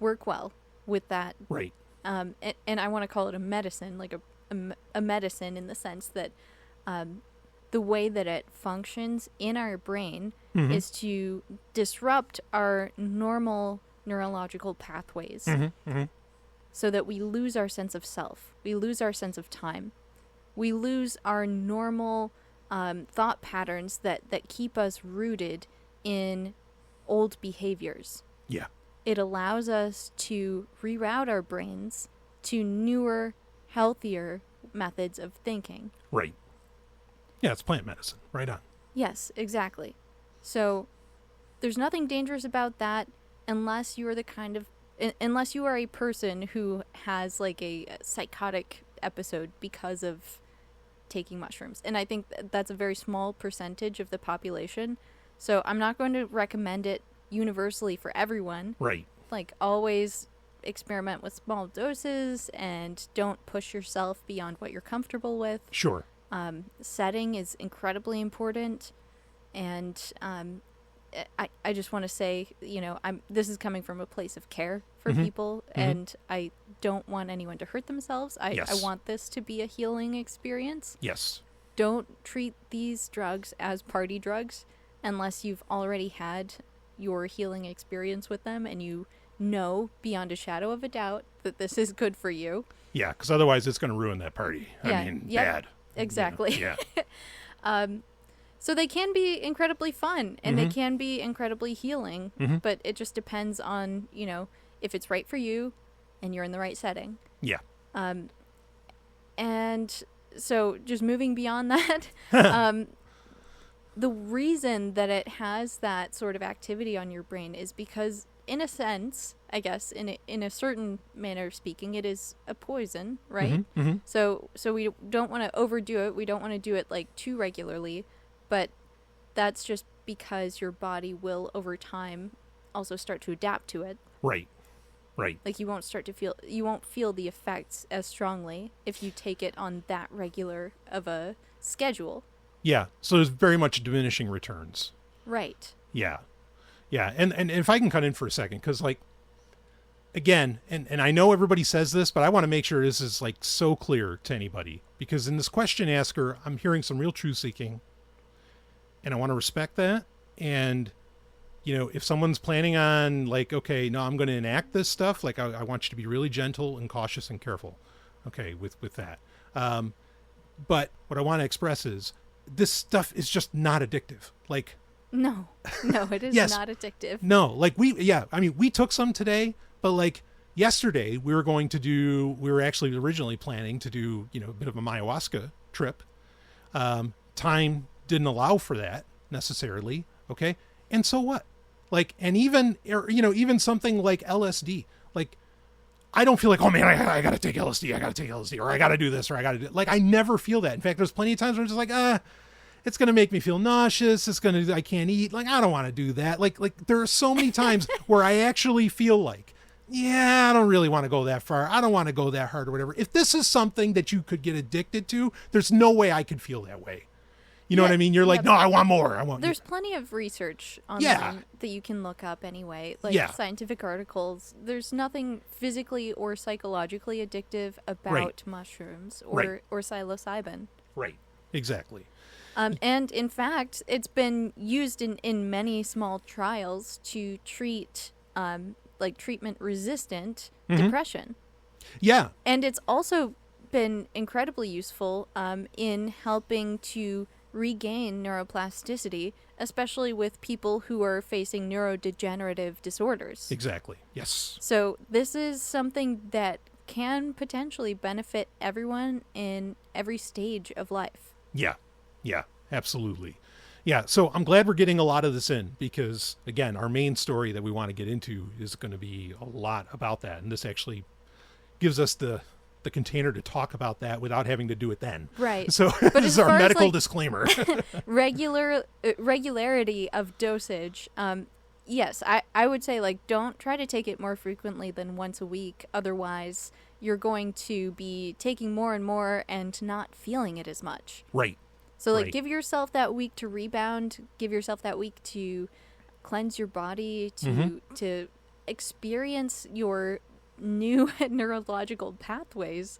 work well with that. Right. And I want to call it a medicine, like a medicine, in the sense that the way that it functions in our brain is to disrupt our normal neurological pathways so that we lose our sense of self. We lose our sense of time. We lose our normal thought patterns that keep us rooted in old behaviors. Yeah. It allows us to reroute our brains to newer, healthier methods of thinking. Right. Yeah, it's plant medicine. Right on. Yes, exactly. So there's nothing dangerous about that. unless you are unless you are a person who has like a psychotic episode because of taking mushrooms. And I think that's a very small percentage of the population. So I'm not going to recommend it universally for everyone. Right. Like, always experiment with small doses and don't push yourself beyond what you're comfortable with. Sure. Setting is incredibly important. And I just want to say, this is coming from a place of care for people, and I don't want anyone to hurt themselves. I want this to be a healing experience. Yes. Don't treat these drugs as party drugs unless you've already had your healing experience with them and you know beyond a shadow of a doubt that this is good for you. Yeah, because otherwise it's going to ruin that party. I mean, bad. Exactly. Yeah. So they can be incredibly fun and they can be incredibly healing, but it just depends on, if it's right for you and you're in the right setting. Yeah. And so just moving beyond that, the reason that it has that sort of activity on your brain is because, in a sense, I guess, in a certain manner of speaking, it is a poison, right? So we don't want to overdo it. We don't want to do it like too regularly, but that's just because your body will, over time, also start to adapt to it. Right. Like you won't feel the effects as strongly if you take it on that regular of a schedule. Yeah. So there's very much diminishing returns. Right. Yeah. Yeah. And if I can cut in for a second, because like, again, and I know everybody says this, but I want to make sure this is like so clear to anybody, because in this question asker, I'm hearing some real truth seeking, and I want to respect that. And, if someone's planning on like, okay, no, I'm going to enact this stuff, like I want you to be really gentle and cautious and careful. Okay. With that. But what I want to express is this stuff is just not addictive. Like, no, it is yes, not addictive. No, like we took some today, but like yesterday we were actually originally planning to do, a bit of a ayahuasca trip. Time didn't allow for that necessarily. Okay. And so what? Like, and even something like LSD, like, I don't feel like, oh man, I got to take LSD, or I got to do this, or I got to do, like, I never feel that. In fact, there's plenty of times where I'm just like, it's going to make me feel nauseous. I can't eat. Like, I don't want to do that. Like there are so many times where I actually feel like, yeah, I don't really want to go that far. I don't want to go that hard or whatever. If this is something that you could get addicted to, there's no way I could feel that way. You know what I mean? You're like, no, I want more. There's plenty of research online that you can look up anyway, like scientific articles. There's nothing physically or psychologically addictive about mushrooms or psilocybin. Right. Exactly. And in fact, it's been used in many small trials to treat like treatment-resistant depression. Yeah. And it's also been incredibly useful in helping to regain neuroplasticity, especially with people who are facing neurodegenerative disorders. Exactly. Yes. So this is something that can potentially benefit everyone in every stage of life. Yeah. Yeah, absolutely. Yeah, so I'm glad we're getting a lot of this in because, again, our main story that we want to get into is going to be a lot about that. And this actually gives us the container to talk about that without having to do it then. Right. So this is our medical disclaimer. Regularity of dosage. Yes, I would say, like, don't try to take it more frequently than once a week. Otherwise, you're going to be taking more and more and not feeling it as much. Right. So, like, give yourself that week to rebound. Give yourself that week to cleanse your body, to experience your new neurological pathways,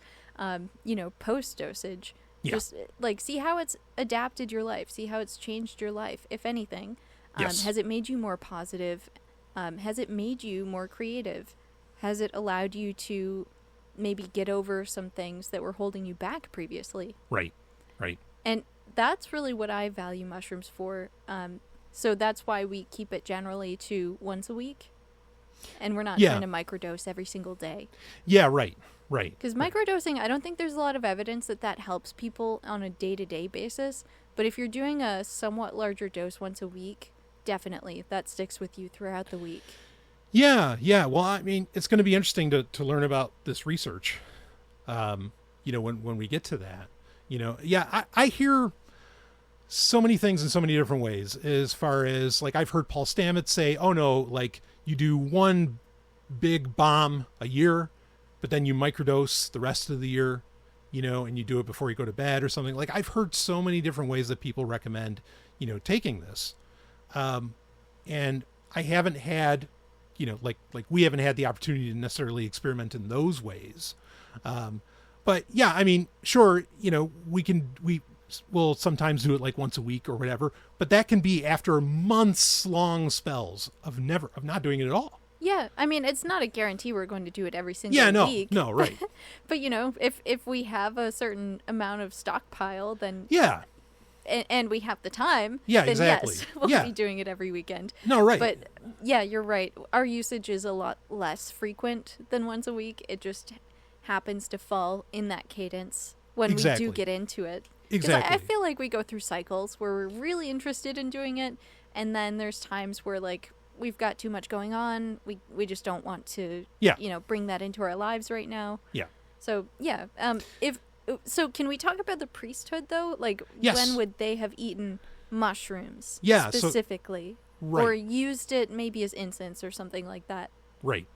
post-dosage. Yeah. Just, like, see how it's adapted your life. See how it's changed your life, if anything. Yes. Has it made you more positive? Has it made you more creative? Has it allowed you to maybe get over some things that were holding you back previously? Right. And that's really what I value mushrooms for. So that's why we keep it generally to once a week. And we're not trying to microdose every single day. Yeah, right. Because microdosing, I don't think there's a lot of evidence that helps people on a day-to-day basis. But if you're doing a somewhat larger dose once a week, definitely that sticks with you throughout the week. Yeah. Well, I mean, it's going to be interesting to learn about this research, when we get to that. I hear so many things in so many different ways, as far as, like, I've heard Paul Stamets say, oh no, like, you do one big bomb a year, but then you microdose the rest of the year, and you do it before you go to bed or something. Like, I've heard so many different ways that people recommend, taking this. And I haven't had, like we haven't had the opportunity to necessarily experiment in those ways. But yeah, I mean, sure, we will sometimes do it like once a week or whatever, but that can be after months long spells of not doing it at all. Yeah, I mean, it's not a guarantee we're going to do it every single week. No, right. But if we have a certain amount of stockpile, then yeah, and we have the time, yeah, then exactly. Yes, we'll be doing it every weekend. No, right. But yeah, you're right. Our usage is a lot less frequent than once a week. It just happens to fall in that cadence when we do get into it. Exactly. I feel like we go through cycles where we're really interested in doing it, and then there's times where, like, we've got too much going on. We just don't want to, bring that into our lives right now. Yeah. So yeah. So can we talk about the priesthood though? Like, yes. When would they have eaten mushrooms specifically, right. or used it maybe as incense or something like that? Right.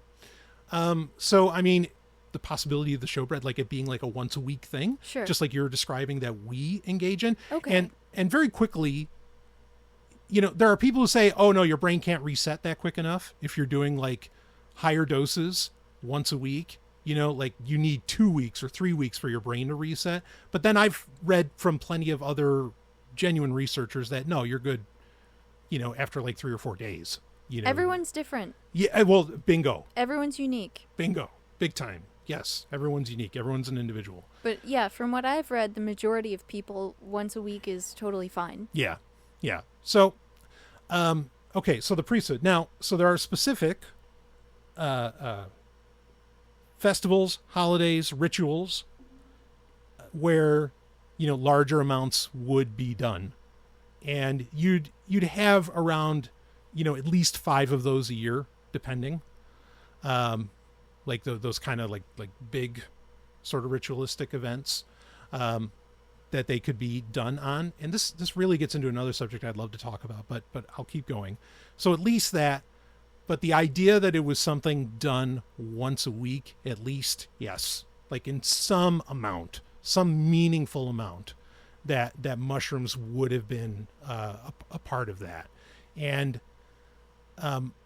So I mean, the possibility of the showbread, like it being like a once a week thing, sure, just like you're describing that we engage in. Okay. And very quickly, there are people who say, oh no, your brain can't reset that quick enough if you're doing like higher doses once a week. Like you need 2 weeks or 3 weeks for your brain to reset. But then I've read from plenty of other genuine researchers that no, you're good, after like 3 or 4 days. Everyone's different. Yeah, well, bingo. Everyone's unique. Bingo. Big time. Yes, everyone's unique. Everyone's an individual. But yeah, from what I've read, the majority of people once a week is totally fine. Yeah. So, okay, so the priesthood. Now, so there are specific festivals, holidays, rituals where, larger amounts would be done. And you'd have around, at least 5 of those a year, depending. Like those kind of like big sort of ritualistic events that they could be done on. And this really gets into another subject I'd love to talk about, but I'll keep going. So at least that, but the idea that it was something done once a week, at least, yes, like in some amount, some meaningful amount, that mushrooms would have been a part of that. And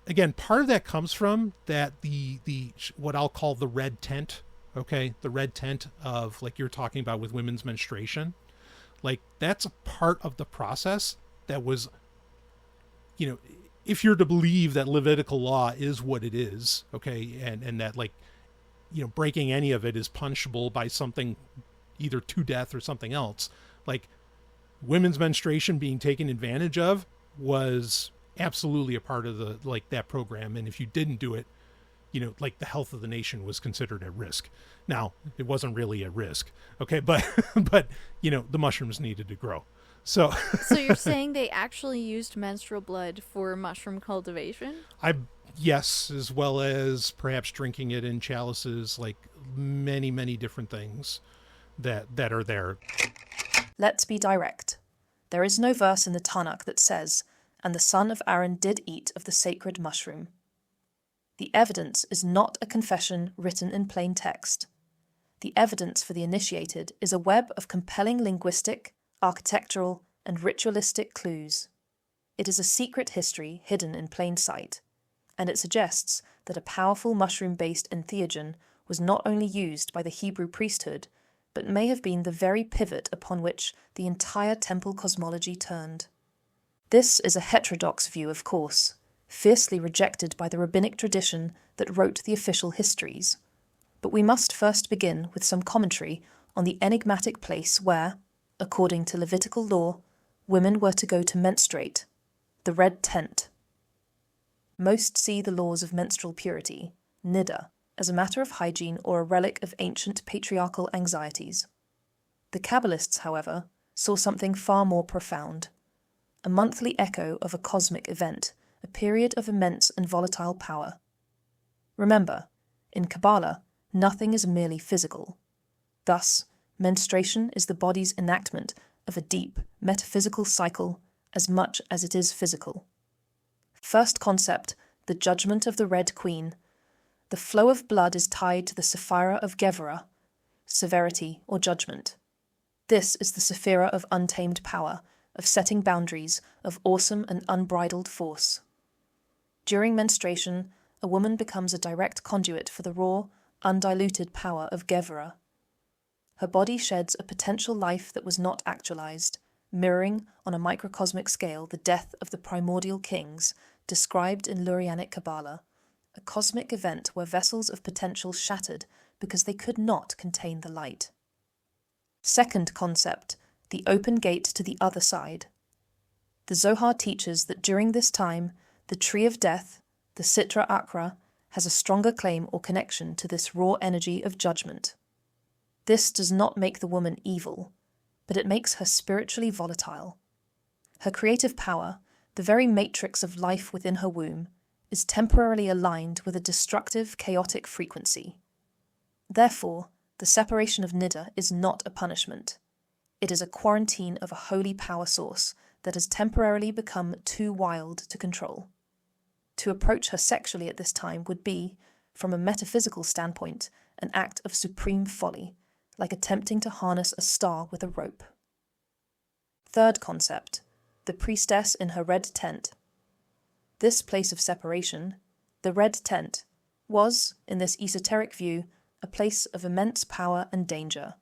again, part of that comes from that the what I'll call the red tent. Okay, the red tent of, like you're talking about with women's menstruation, like that's a part of the process that was, if you're to believe that Levitical law is what it is, okay, and that, like, breaking any of it is punishable by something either to death or something else, like women's menstruation being taken advantage of was absolutely a part of that program. And if you didn't do it, like the health of the nation was considered at risk. Now, it wasn't really at risk, okay, but the mushrooms needed to grow. So you're saying they actually used menstrual blood for mushroom cultivation? Yes, as well as perhaps drinking it in chalices, like many, many different things that are there. Let's be direct. There is no verse in the Tanakh that says, "And the son of Aaron did eat of the sacred mushroom." The evidence is not a confession written in plain text. The evidence for the initiated is a web of compelling linguistic, architectural, and ritualistic clues. It is a secret history hidden in plain sight, and it suggests that a powerful mushroom-based entheogen was not only used by the Hebrew priesthood, but may have been the very pivot upon which the entire temple cosmology turned. This is a heterodox view, of course, fiercely rejected by the rabbinic tradition that wrote the official histories. But we must first begin with some commentary on the enigmatic place where, according to Levitical law, women were to go to menstruate, the red tent. Most see the laws of menstrual purity, niddah, as a matter of hygiene or a relic of ancient patriarchal anxieties. The Kabbalists, however, saw something far more profound, a monthly echo of a cosmic event, a period of immense and volatile power. Remember, in Kabbalah, nothing is merely physical. Thus, menstruation is the body's enactment of a deep, metaphysical cycle as much as it is physical. First concept, the judgment of the Red Queen. The flow of blood is tied to the Sephira of Gevurah, severity or judgment. This is the Sephira of untamed power, of setting boundaries, of awesome and unbridled force. During menstruation, a woman becomes a direct conduit for the raw, undiluted power of Gevurah. Her body sheds a potential life that was not actualized, mirroring on a microcosmic scale the death of the primordial kings described in Lurianic Kabbalah, a cosmic event where vessels of potential shattered because they could not contain the light. Second concept, the open gate to the other side. The Zohar teaches that during this time, the tree of death, the Sitra Achra, has a stronger claim or connection to this raw energy of judgment. This does not make the woman evil, but it makes her spiritually volatile. Her creative power, the very matrix of life within her womb, is temporarily aligned with a destructive, chaotic frequency. Therefore, the separation of Niddah is not a punishment. It is a quarantine of a holy power source that has temporarily become too wild to control. To approach her sexually at this time would be, from a metaphysical standpoint, an act of supreme folly, like attempting to harness a star with a rope. Third concept, the priestess in her red tent. This place of separation, the red tent, was, in this esoteric view, a place of immense power and danger.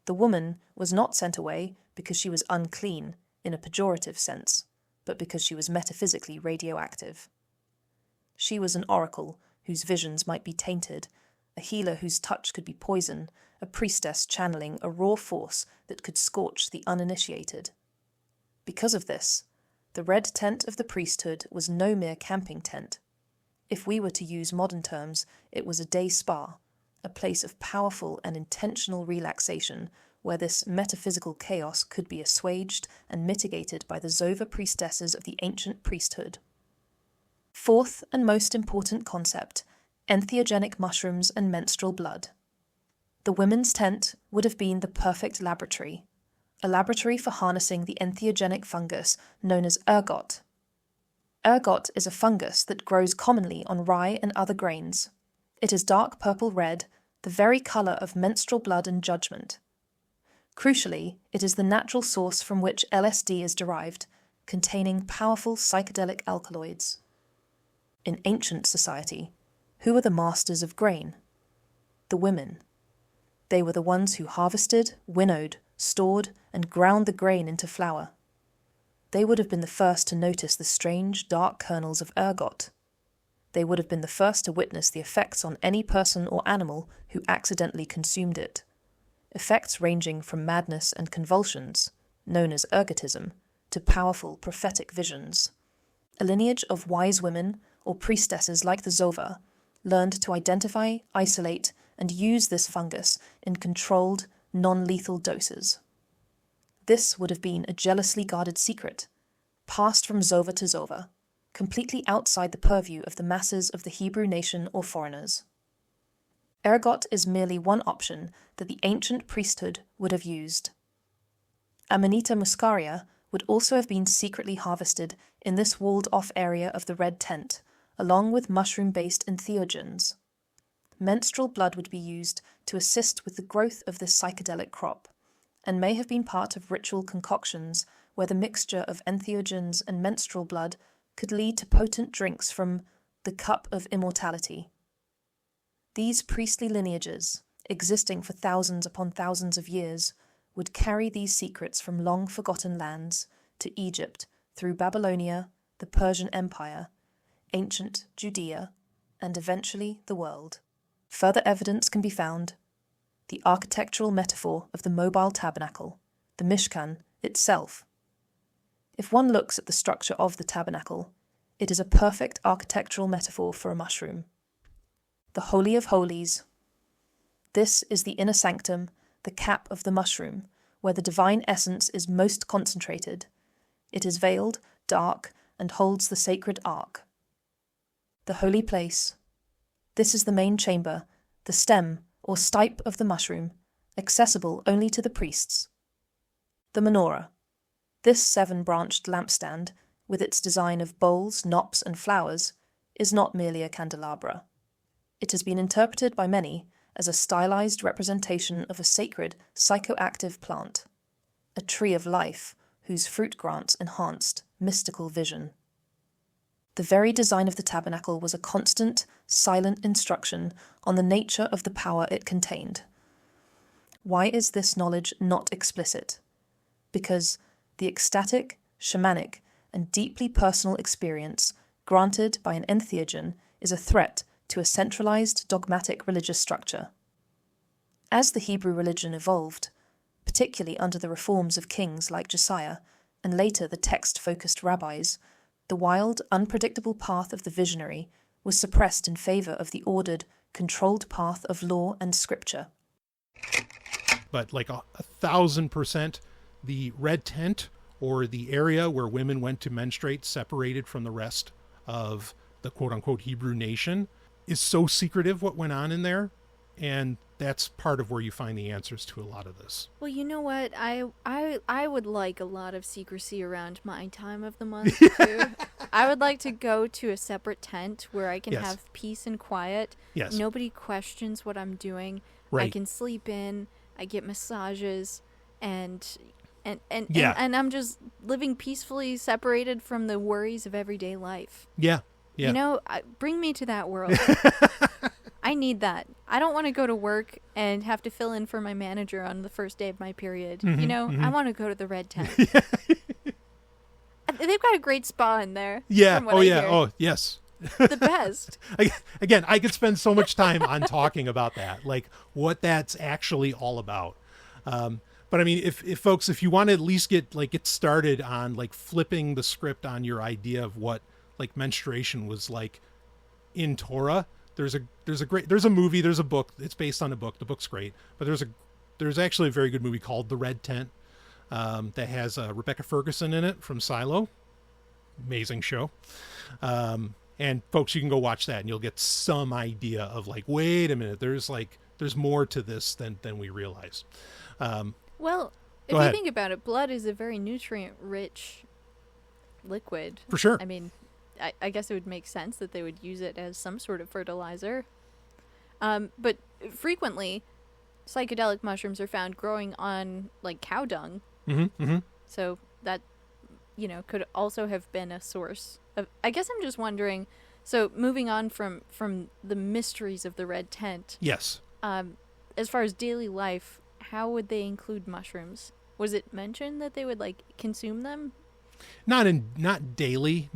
The woman was not sent away because she was unclean, in a pejorative sense, but because she was metaphysically radioactive. She was an oracle whose visions might be tainted, a healer whose touch could be poison, a priestess channeling a raw force that could scorch the uninitiated. Because of this, the red tent of the priesthood was no mere camping tent. If we were to use modern terms, it was a day spa, a place of powerful and intentional relaxation where this metaphysical chaos could be assuaged and mitigated by the Zova priestesses of the ancient priesthood. Fourth and most important concept, entheogenic mushrooms and menstrual blood. The women's tent would have been the perfect laboratory, a laboratory for harnessing the entheogenic fungus known as ergot. Ergot is a fungus that grows commonly on rye and other grains. It is dark purple-red, the very colour of menstrual blood and judgment. Crucially, it is the natural source from which LSD is derived, containing powerful psychedelic alkaloids. In ancient society, who were the masters of grain? The women. They were the ones who harvested, winnowed, stored, and ground the grain into flour. They would have been the first to notice the strange, dark kernels of ergot. They would have been the first to witness the effects on any person or animal who accidentally consumed it. Effects ranging from madness and convulsions, known as ergotism, to powerful prophetic visions. A lineage of wise women, or priestesses like the Zova, learned to identify, isolate, and use this fungus in controlled, non-lethal doses. This would have been a jealously guarded secret, passed from Zova to Zova, completely outside the purview of the masses of the Hebrew nation or foreigners. Ergot is merely one option that the ancient priesthood would have used. Amanita muscaria would also have been secretly harvested in this walled-off area of the red tent, along with mushroom-based entheogens. Menstrual blood would be used to assist with the growth of this psychedelic crop, and may have been part of ritual concoctions where the mixture of entheogens and menstrual blood could lead to potent drinks from the cup of immortality. These priestly lineages, existing for thousands upon thousands of years, would carry these secrets from long-forgotten lands to Egypt through Babylonia, the Persian Empire, ancient Judea, and eventually the world. Further evidence can be found. The architectural metaphor of the mobile tabernacle, the Mishkan, itself. If one looks at the structure of the tabernacle, it is a perfect architectural metaphor for a mushroom. The Holy of Holies. This is the inner sanctum, the cap of the mushroom, where the divine essence is most concentrated. It is veiled, dark, and holds the sacred ark. The holy place. This is the main chamber, the stem or stipe of the mushroom, accessible only to the priests. The menorah. This 7-branched lampstand, with its design of bowls, knops, and flowers, is not merely a candelabra. It has been interpreted by many as a stylized representation of a sacred psychoactive plant, a tree of life whose fruit grants enhanced mystical vision. The very design of the tabernacle was a constant, silent instruction on the nature of the power it contained. Why is this knowledge not explicit? Because the ecstatic, shamanic, and deeply personal experience granted by an entheogen is a threat to a centralized dogmatic religious structure. As the Hebrew religion evolved, particularly under the reforms of kings like Josiah, and later the text-focused rabbis, the wild, unpredictable path of the visionary was suppressed in favor of the ordered, controlled path of law and scripture. But like 1,000%, the red tent, or the area where women went to menstruate separated from the rest of the quote-unquote Hebrew nation, is so secretive what went on in there, and that's part of where you find the answers to a lot of this. Well, you know what? I would like a lot of secrecy around my time of the month, too. I would like to go to a separate tent where I can Yes. have peace and quiet. Yes. Nobody questions what I'm doing. Right. I can sleep in. I get massages, and Yeah. I'm just living peacefully separated from the worries of everyday life. Yeah. Yeah. You know, bring me to that world. I need that. I don't want to go to work and have to fill in for my manager on the first day of my period. You know, I want to go to the red tent. They've got a great spa in there. Yeah. From what Oh, I yeah. hear. Oh, yes. The best. Again, I could spend so much time on talking about that, like what that's actually all about. But I mean, if folks, if you want to at least get started on like flipping the script on your idea of what like menstruation was like in Torah, there's a movie, there's a book. It's based on a book. The book's great, but there's actually a very good movie called The Red Tent that has Rebecca Ferguson in it from Silo. Amazing show. And folks, you can go watch that and you'll get some idea of like, wait a minute, there's more to this than we realize. Well, if Go you ahead. think about it, blood is a very nutrient-rich liquid. For sure. I mean, I guess it would make sense that they would use it as some sort of fertilizer. But frequently, psychedelic mushrooms are found growing on like cow dung. Mm-hmm. Mm-hmm. So that, you know, could also have been a source of. I guess I'm just wondering. So moving on from the mysteries of the red tent. Yes. As far as daily life, how would they include mushrooms? Was it mentioned that they would like consume them? Not in daily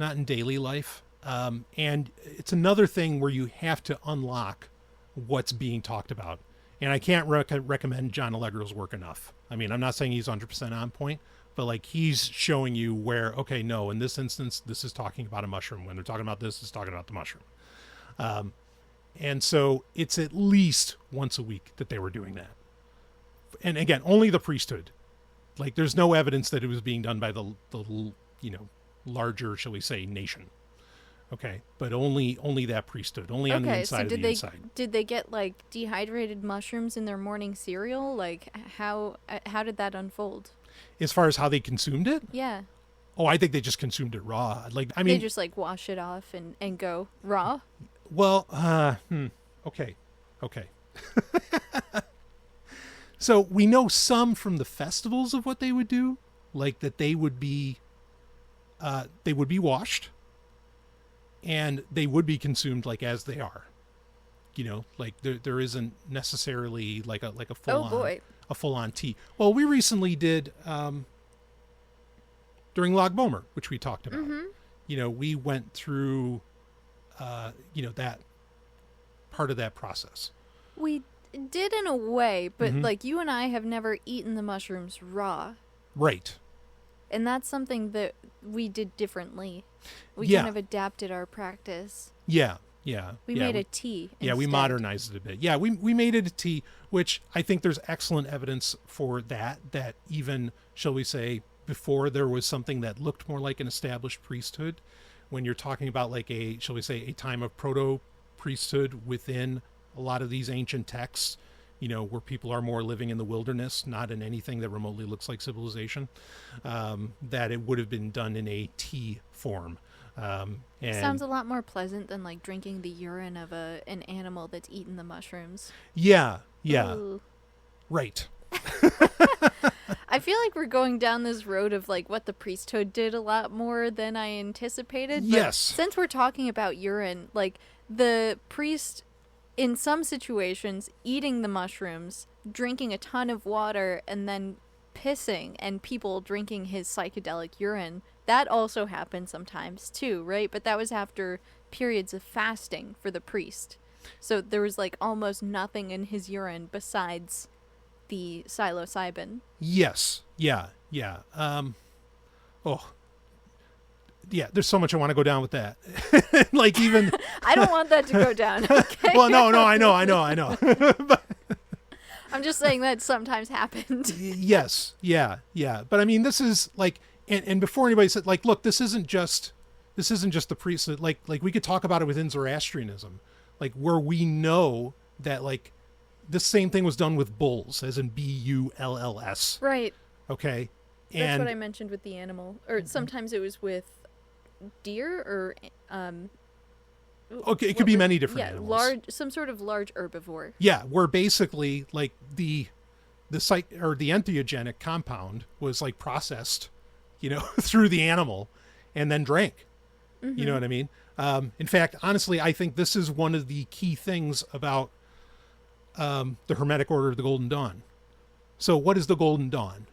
life. And it's another thing where you have to unlock what's being talked about. And I can't recommend John Allegro's work enough. I mean, I'm not saying he's 100% on point, but like he's showing you where, okay, no, in this instance, this is talking about a mushroom. When they're talking about this, it's talking about the mushroom. And so it's at least once a week that they were doing that. And again, only the priesthood. Like there's no evidence that it was being done by the larger, shall we say, nation. Okay, but only that priesthood, only on the inside of the inside. Did they get like dehydrated mushrooms in their morning cereal? Like how did that unfold? As far as how they consumed it? Yeah. Oh, I think they just consumed it raw. Like, I mean, they just like wash it off and go raw. Well, okay. So we know some from the festivals of what they would do, like that they would be washed, and they would be consumed like as they are. You know, like there isn't necessarily like a full on tea. Well, we recently did during Lag Bomer, which we talked about. Mm-hmm. You know, we went through that part of that process. We did in a way, but Mm-hmm. like you and I have never eaten the mushrooms raw. Right. And that's something that we did differently. We Yeah. kind of adapted our practice. Yeah. We made a tea. Yeah, we instead. modernized it a bit. Yeah, we made it a tea, which I think there's excellent evidence for that even, shall we say, before there was something that looked more like an established priesthood, when you're talking about like a, shall we say, a time of priesthood within a lot of these ancient texts, where people are more living in the wilderness, not in anything that remotely looks like civilization, that it would have been done in a tea form. And Sounds a lot more pleasant than like drinking the urine of an animal that's eaten the mushrooms. Yeah. Ooh. Right. I feel like we're going down this road of like what the priesthood did a lot more than I anticipated. But Yes. since we're talking about urine, like the priest, in some situations, eating the mushrooms, drinking a ton of water, and then pissing, and people drinking his psychedelic urine, that also happened sometimes too, right? But that was after periods of fasting for the priest. So there was like almost nothing in his urine besides the psilocybin. Yes. Yeah. There's so much I want to go down with that. Like even I don't want that to go down. Okay. Well, no, I know. But I'm just saying that sometimes happened. yes. Yeah. But I mean, this is like, and before anybody said, like, look, this isn't just the priesthood. Like we could talk about it within Zoroastrianism, like where we know that like this same thing was done with bulls, as in bulls. Right. Okay. That's what I mentioned with the animal. Or sometimes it was with deer or okay, it could be many different animals. Some sort of large herbivore. Yeah, where basically like the site or the entheogenic compound was like processed, through the animal and then drank. Mm-hmm. You know what I mean? In fact, honestly, I think this is one of the key things about the Hermetic Order of the Golden Dawn. So what is the Golden Dawn?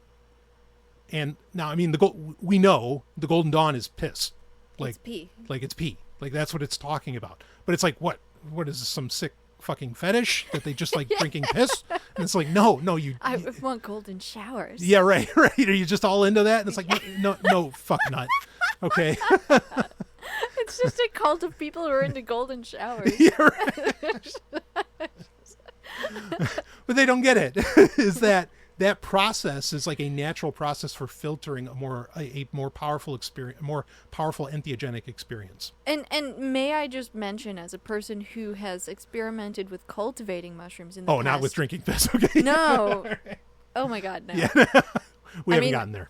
And now, I mean, we know the Golden Dawn is piss. Like, it's pee. Like it's pee. Like that's what it's talking about. But it's like, what is this, some sick fucking fetish that they just like drinking piss? And it's like, no, I want golden showers. Yeah, right. Are you just all into that? And it's like, no, fuck not. Okay. It's just a cult of people who are into golden showers. Yeah, right. But they don't get it. Is that process is like a natural process for filtering a more powerful experience, a more powerful entheogenic experience. And may I just mention, as a person who has experimented with cultivating mushrooms in the past. Not with drinking piss, okay? No. Right. Oh my God, no. Yeah. We haven't gotten there.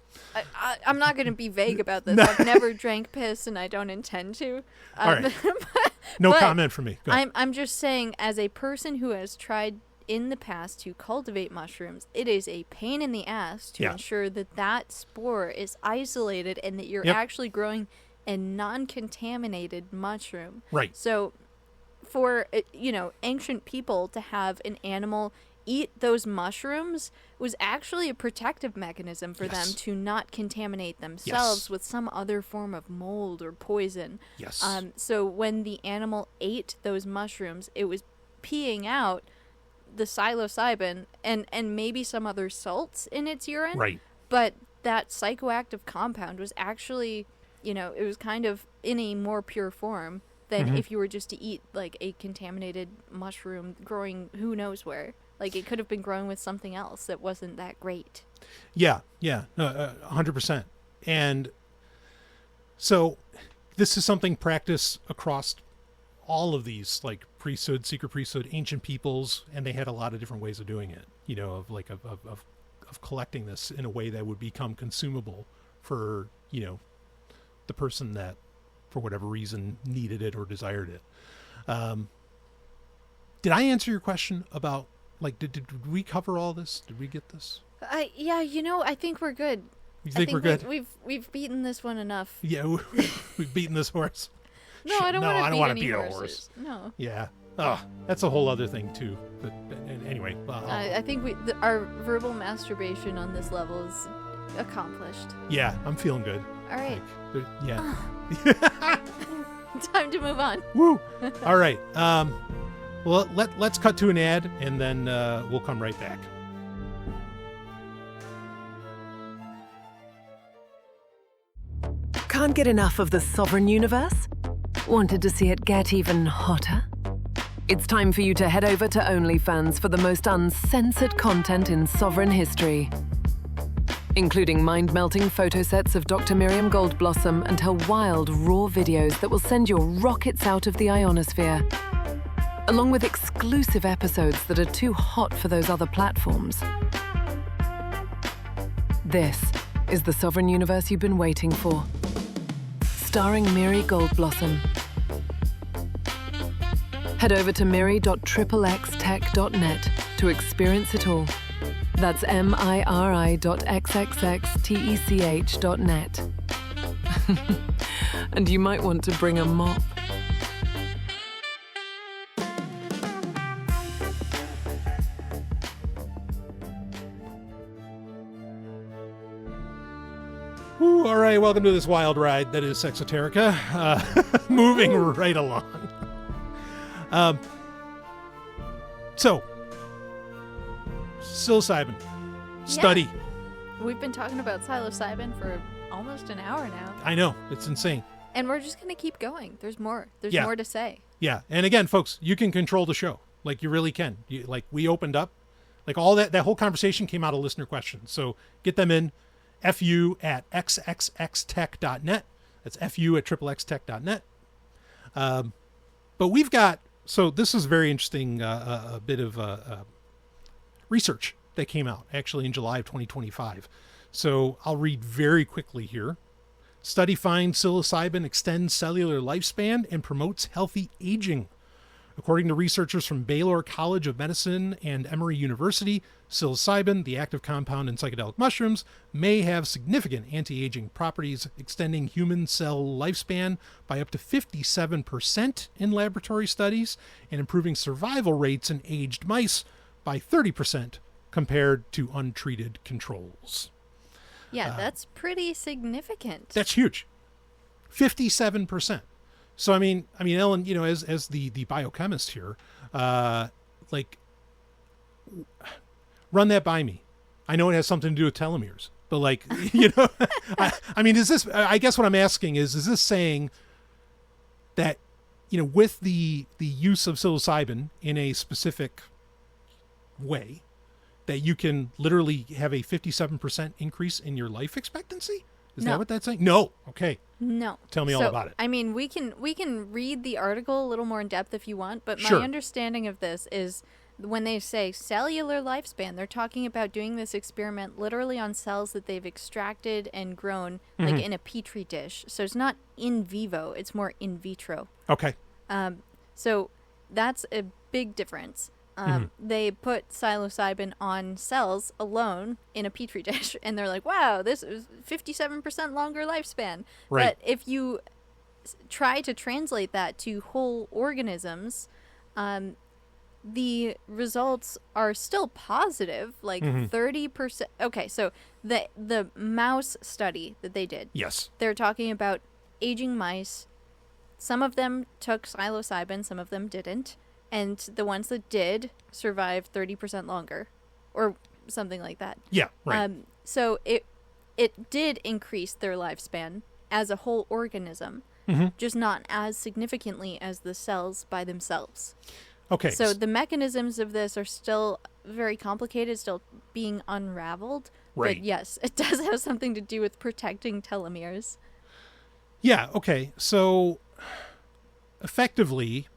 I'm not going to be vague about this. I've never drank piss, and I don't intend to. All right. No comment from me. Go ahead. I'm just saying, as a person who has tried in the past to cultivate mushrooms, it is a pain in the ass to ensure that spore is isolated and that you're actually growing a non-contaminated mushroom. Right. So for, ancient people to have an animal eat those mushrooms was actually a protective mechanism for them to not contaminate themselves with some other form of mold or poison. Yes. So when the animal ate those mushrooms, it was peeing out the psilocybin and maybe some other salts in its urine. Right. But that psychoactive compound was actually, it was kind of in a more pure form than if you were just to eat like a contaminated mushroom growing who knows where. Like it could have been growing with something else that wasn't that great. Yeah, 100%. And so this is something practiced across all of these like priesthood, secret priesthood, ancient peoples, and they had a lot of different ways of doing it, of collecting this in a way that would become consumable for, the person that for whatever reason needed it or desired it. Did I answer your question about like, did we cover all this? Did we get this? I think we're good. You think we're good? We've beaten this one enough. Yeah, we've beaten this horse. No, I don't want to beat a horse. No. Yeah. Oh, that's a whole other thing too. But anyway, I think our verbal masturbation on this level is accomplished. Yeah, I'm feeling good. All right. Yeah. Time to move on. Woo! All right. Well, let's cut to an ad, and then we'll come right back. Can't get enough of the Sovryn universe? Wanted to see it get even hotter? It's time for you to head over to OnlyFans for the most uncensored content in Sovryn history, including mind-melting photo sets of Dr. Miriam Goldblossom and her wild, raw videos that will send your rockets out of the ionosphere. along with exclusive episodes that are too hot for those other platforms. This is the Sovereign Universe you've been waiting for. Starring Miri Goldblossom. Head over to miri.xxxtech.net to experience it all. That's miri.xxxtech.net. And you might want to bring a mop. Ooh, all right, welcome to this wild ride that is Sexoterica. Moving right along. So, psilocybin study. We've been talking about psilocybin for almost an hour now. I know, it's insane. And we're just going to keep going. There's more. There's Yeah. more to say. Yeah, and again, folks, you can control the show. Like, you really can. We opened up. Like, all that whole conversation came out of listener questions. So, get them in. fu@xxxtech.net. That's fu@xxtech.net. But we've got, so this is very interesting, a bit of research that came out actually in July of 2025. So I'll read very quickly here. Study finds psilocybin extends cellular lifespan and promotes healthy aging. According to researchers from Baylor College of Medicine and Emory University, psilocybin, the active compound in psychedelic mushrooms, may have significant anti-aging properties, extending human cell lifespan by up to 57% in laboratory studies and improving survival rates in aged mice by 30% compared to untreated controls. Yeah, that's pretty significant. That's huge. 57%. So I mean, Ellen, as the biochemist here, run that by me. I know it has something to do with telomeres, but I mean, is this? I guess what I'm asking is this saying that, with the use of psilocybin in a specific way, that you can literally have a 57% increase in your life expectancy? Is that what that's saying? No. Okay. No. Tell me all about it. I mean, we can read the article a little more in depth if you want, but Sure. my understanding of this is when they say cellular lifespan, they're talking about doing this experiment literally on cells that they've extracted and grown like in a petri dish. So it's not in vivo, it's more in vitro. Okay. So that's a big difference. They put psilocybin on cells alone in a petri dish, and they're like, wow, this is 57% longer lifespan. Right. But if you try to translate that to whole organisms, the results are still positive, like 30%. Okay, so the mouse study that they did, Yes. they're talking about aging mice. Some of them took psilocybin, some of them didn't. And the ones that did survive 30% longer, or something like that. Yeah. Right. So it did increase their lifespan as a whole organism, just not as significantly as the cells by themselves. Okay. So the mechanisms of this are still very complicated, still being unraveled. Right. But yes, it does have something to do with protecting telomeres. Yeah. Okay. So effectively,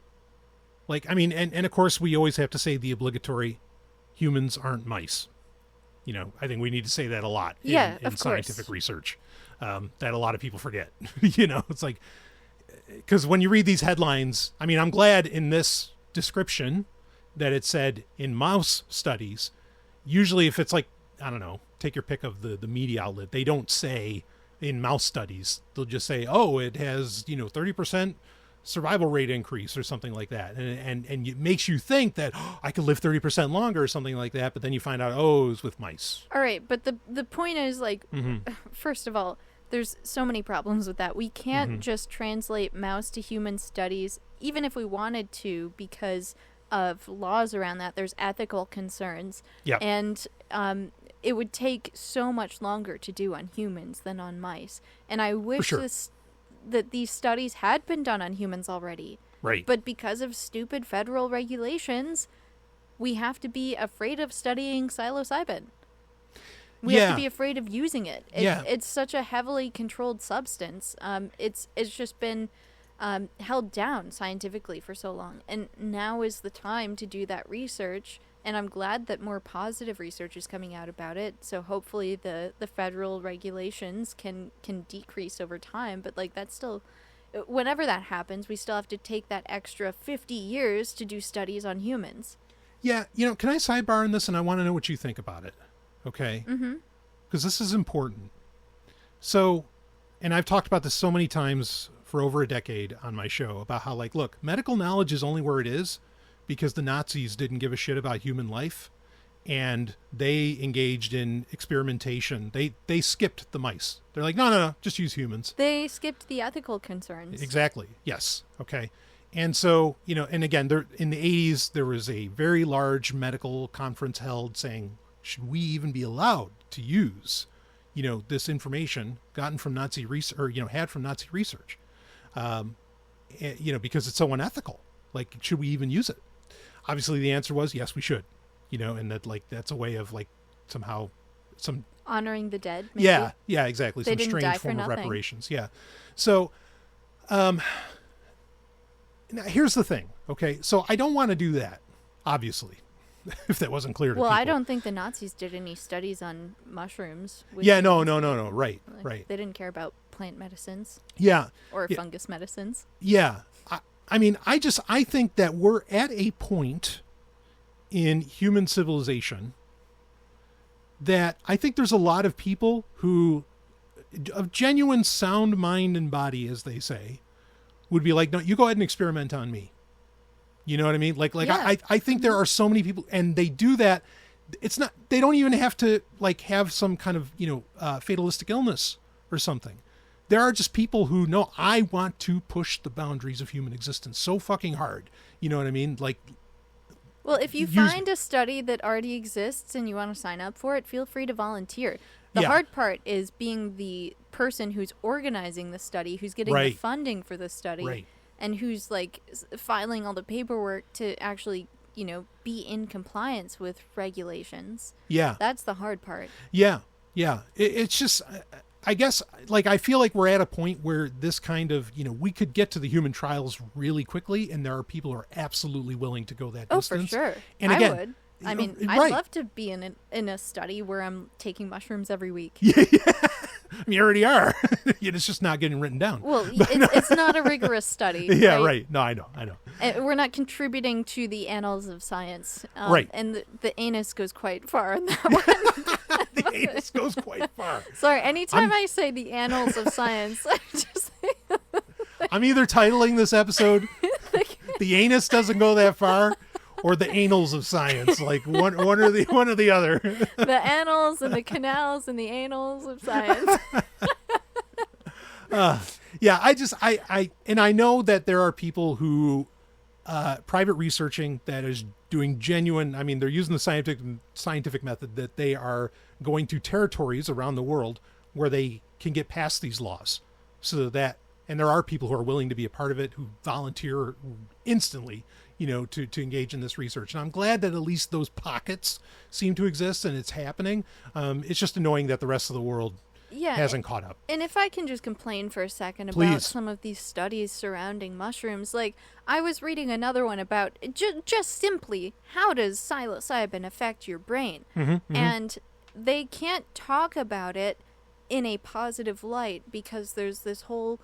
and of course we always have to say the obligatory, humans aren't mice. I think we need to say that a lot in of scientific course. research, that a lot of people forget. It's like, because when you read these headlines, I'm glad in this description that it said in mouse studies. Usually if it's like, I don't know, take your pick of the media outlet, they don't say in mouse studies, they'll just say, oh, it has 30% survival rate increase or something like that, and it makes you think that I could live 30% longer or something like that, but then you find out, it was with mice. All right, but the point is, first of all, there's so many problems with that. We can't just translate mouse to human studies, even if we wanted to, because of laws around that. There's ethical concerns. Yeah. And it would take so much longer to do on humans than on mice. And I wish sure. that these studies had been done on humans already. Right. But because of stupid federal regulations, we have to be afraid of studying psilocybin. We have to be afraid of using it. It's such a heavily controlled substance. It's just been held down scientifically for so long. And now is the time to do that research. And I'm glad that more positive research is coming out about it. So hopefully the federal regulations can decrease over time. But like that's still, whenever that happens, we still have to take that extra 50 years to do studies on humans. Yeah, can I sidebar on this? And I want to know what you think about it. Okay? Mm-hmm. Because this is important. So, and I've talked about this so many times for over a decade on my show about how, like, look, medical knowledge is only where it is because the Nazis didn't give a shit about human life and they engaged in experimentation. They skipped the mice. They're like, no, just use humans. They skipped the ethical concerns. Exactly. Yes. Okay. And so, and again, there in the 80s, there was a very large medical conference held saying, should we even be allowed to use, this information gotten from Nazi research, or, had from Nazi research, because it's so unethical. Like, should we even use it? Obviously, the answer was yes, we should, and that that's a way of somehow honoring the dead. Maybe? Yeah, exactly. They some didn't strange die form for of nothing. reparations. Yeah. So, now here's the thing. Okay. So I don't want to do that, obviously, if that wasn't clear to people. Well, I don't think the Nazis did any studies on mushrooms. Yeah, no. Right. Right. They didn't care about plant medicines. Yeah. Or fungus medicines. Yeah. I mean, I think that we're at a point in human civilization that I think there's a lot of people who, of genuine sound mind and body, as they say, would be like, no, you go ahead and experiment on me. You know what I mean? Yeah. I think there are so many people, and they do that. It's not, they don't even have to have some kind of, fatalistic illness or something. There are just people who know, I want to push the boundaries of human existence so fucking hard. You know what I mean? Well, if you find a study that already exists and you want to sign up for it, feel free to volunteer. The hard part is being the person who's organizing the study, who's getting the funding for the study, and who's filing all the paperwork to actually, be in compliance with regulations. Yeah. That's the hard part. Yeah. Yeah. It's just, I guess, I feel like we're at a point where this kind of, we could get to the human trials really quickly, and there are people who are absolutely willing to go that distance. Oh, for sure. And again, I would. I mean, I'd love to be in a study where I'm taking mushrooms every week. Yeah. I mean, you already are. It's just not getting written down. Well, it's not a rigorous study. Yeah, right. No, I know. We're not contributing to the annals of science. Right. And the anus goes quite far in that one. The anus goes quite far. Sorry, anytime I say the annals of science, I just... I'm either titling this episode, The Anus Doesn't Go That Far, or The Anals of Science. One or the other. The annals and the canals and the anals of science. Yeah, I know that there are people who private researching that is doing genuine, I mean, they're using the scientific method, that they are going to territories around the world where they can get past these laws, so that, and there are people who are willing to be a part of it, who volunteer instantly, to engage in this research. And I'm glad that at least those pockets seem to exist and it's happening. It's just annoying that the rest of the world hasn't caught up. And if I can just complain for a second Please. About some of these studies surrounding mushrooms, I was reading another one about just simply how does psilocybin affect your brain? Mm-hmm. And they can't talk about it in a positive light because there's this whole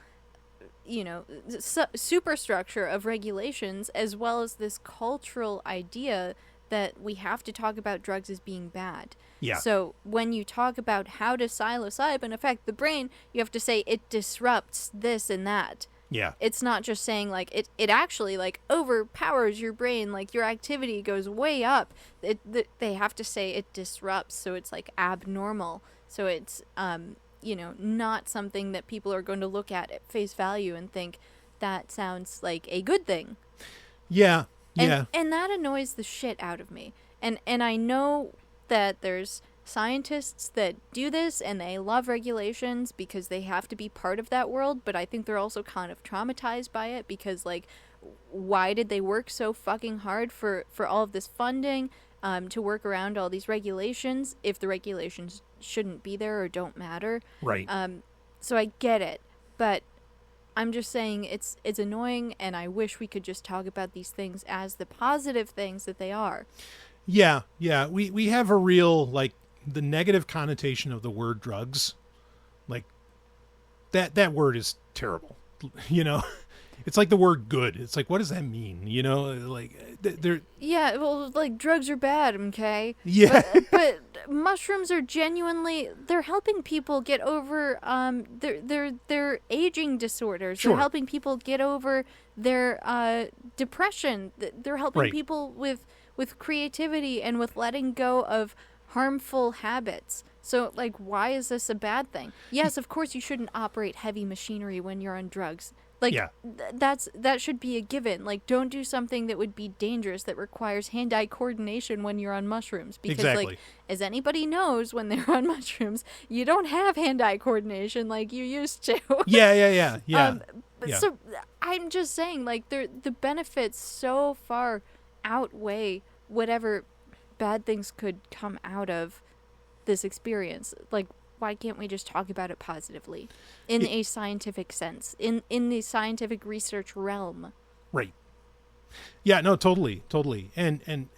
superstructure of regulations, as well as this cultural idea that we have to talk about drugs as being bad. Yeah. So when you talk about how does psilocybin affect the brain, you have to say it disrupts this and that. Yeah. It's not just saying it actually overpowers your brain, your activity goes way up. They have to say it disrupts, so it's abnormal. So it's not something that people are going to look at face value and think that sounds like a good thing. Yeah. Yeah. And that annoys the shit out of me. And I know that there's scientists that do this and they love regulations because they have to be part of that world, but I think they're also kind of traumatized by it because why did they work so fucking hard for all of this funding to work around all these regulations if the regulations shouldn't be there or don't matter? Right. So I get it, but I'm just saying it's annoying, and I wish we could just talk about these things as the positive things that they are. Yeah. We have a real, like, the negative connotation of the word drugs. Like, that word is terrible. You know, it's like the word good. It's like, what does that mean? You know, like, they're... Yeah, well, like, drugs are bad, okay? Yeah. But mushrooms are genuinely, they're helping people get over their aging disorders. Sure. They're helping people get over their depression. They're helping Right. people with creativity and with letting go of harmful habits. So, like, why is this a bad thing? Yes, of course you shouldn't operate heavy machinery when you're on drugs. Like, Yeah. that should be a given. Like, don't do something that would be dangerous that requires hand-eye coordination when you're on mushrooms. Because, Exactly. like, as anybody knows, when they're on mushrooms, you don't have hand-eye coordination like you used to. Yeah. Yeah. So, I'm just saying, like, the benefits so far outweigh whatever bad things could come out of this experience. Like, why can't we just talk about it positively in a scientific sense, in the scientific research realm? Right. Yeah, no, totally. And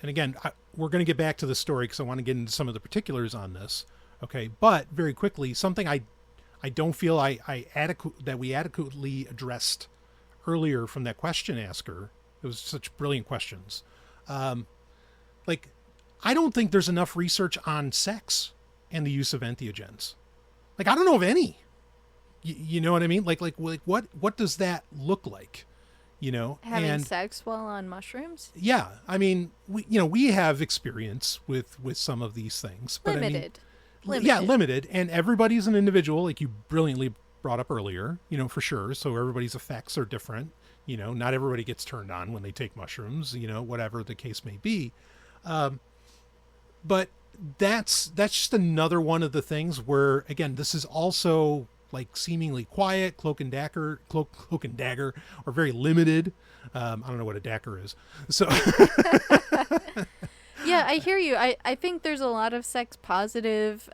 again, we're going to get back to the story because I want to get into some of the particulars on this. Okay. But very quickly, something I don't feel that we adequately addressed earlier from that question asker. It was such brilliant questions. Like, I don't think there's enough research on sex and the use of entheogens. Like, I don't know of any. You know what I mean? Like what does that look like? You know, Having sex while on mushrooms? Yeah, I mean, we have experience with some of these things, but Limited. Yeah, limited, and everybody's an individual, like you brilliantly brought up earlier. You know, for sure. So everybody's effects are different. You know, not everybody gets turned on when they take mushrooms. You know, whatever the case may be. But that's just another one of the things where, again, this is also like seemingly quiet, cloak and dagger, or very limited. I don't know what a dagger is. So Yeah, I hear you. I think there's a lot of sex positive,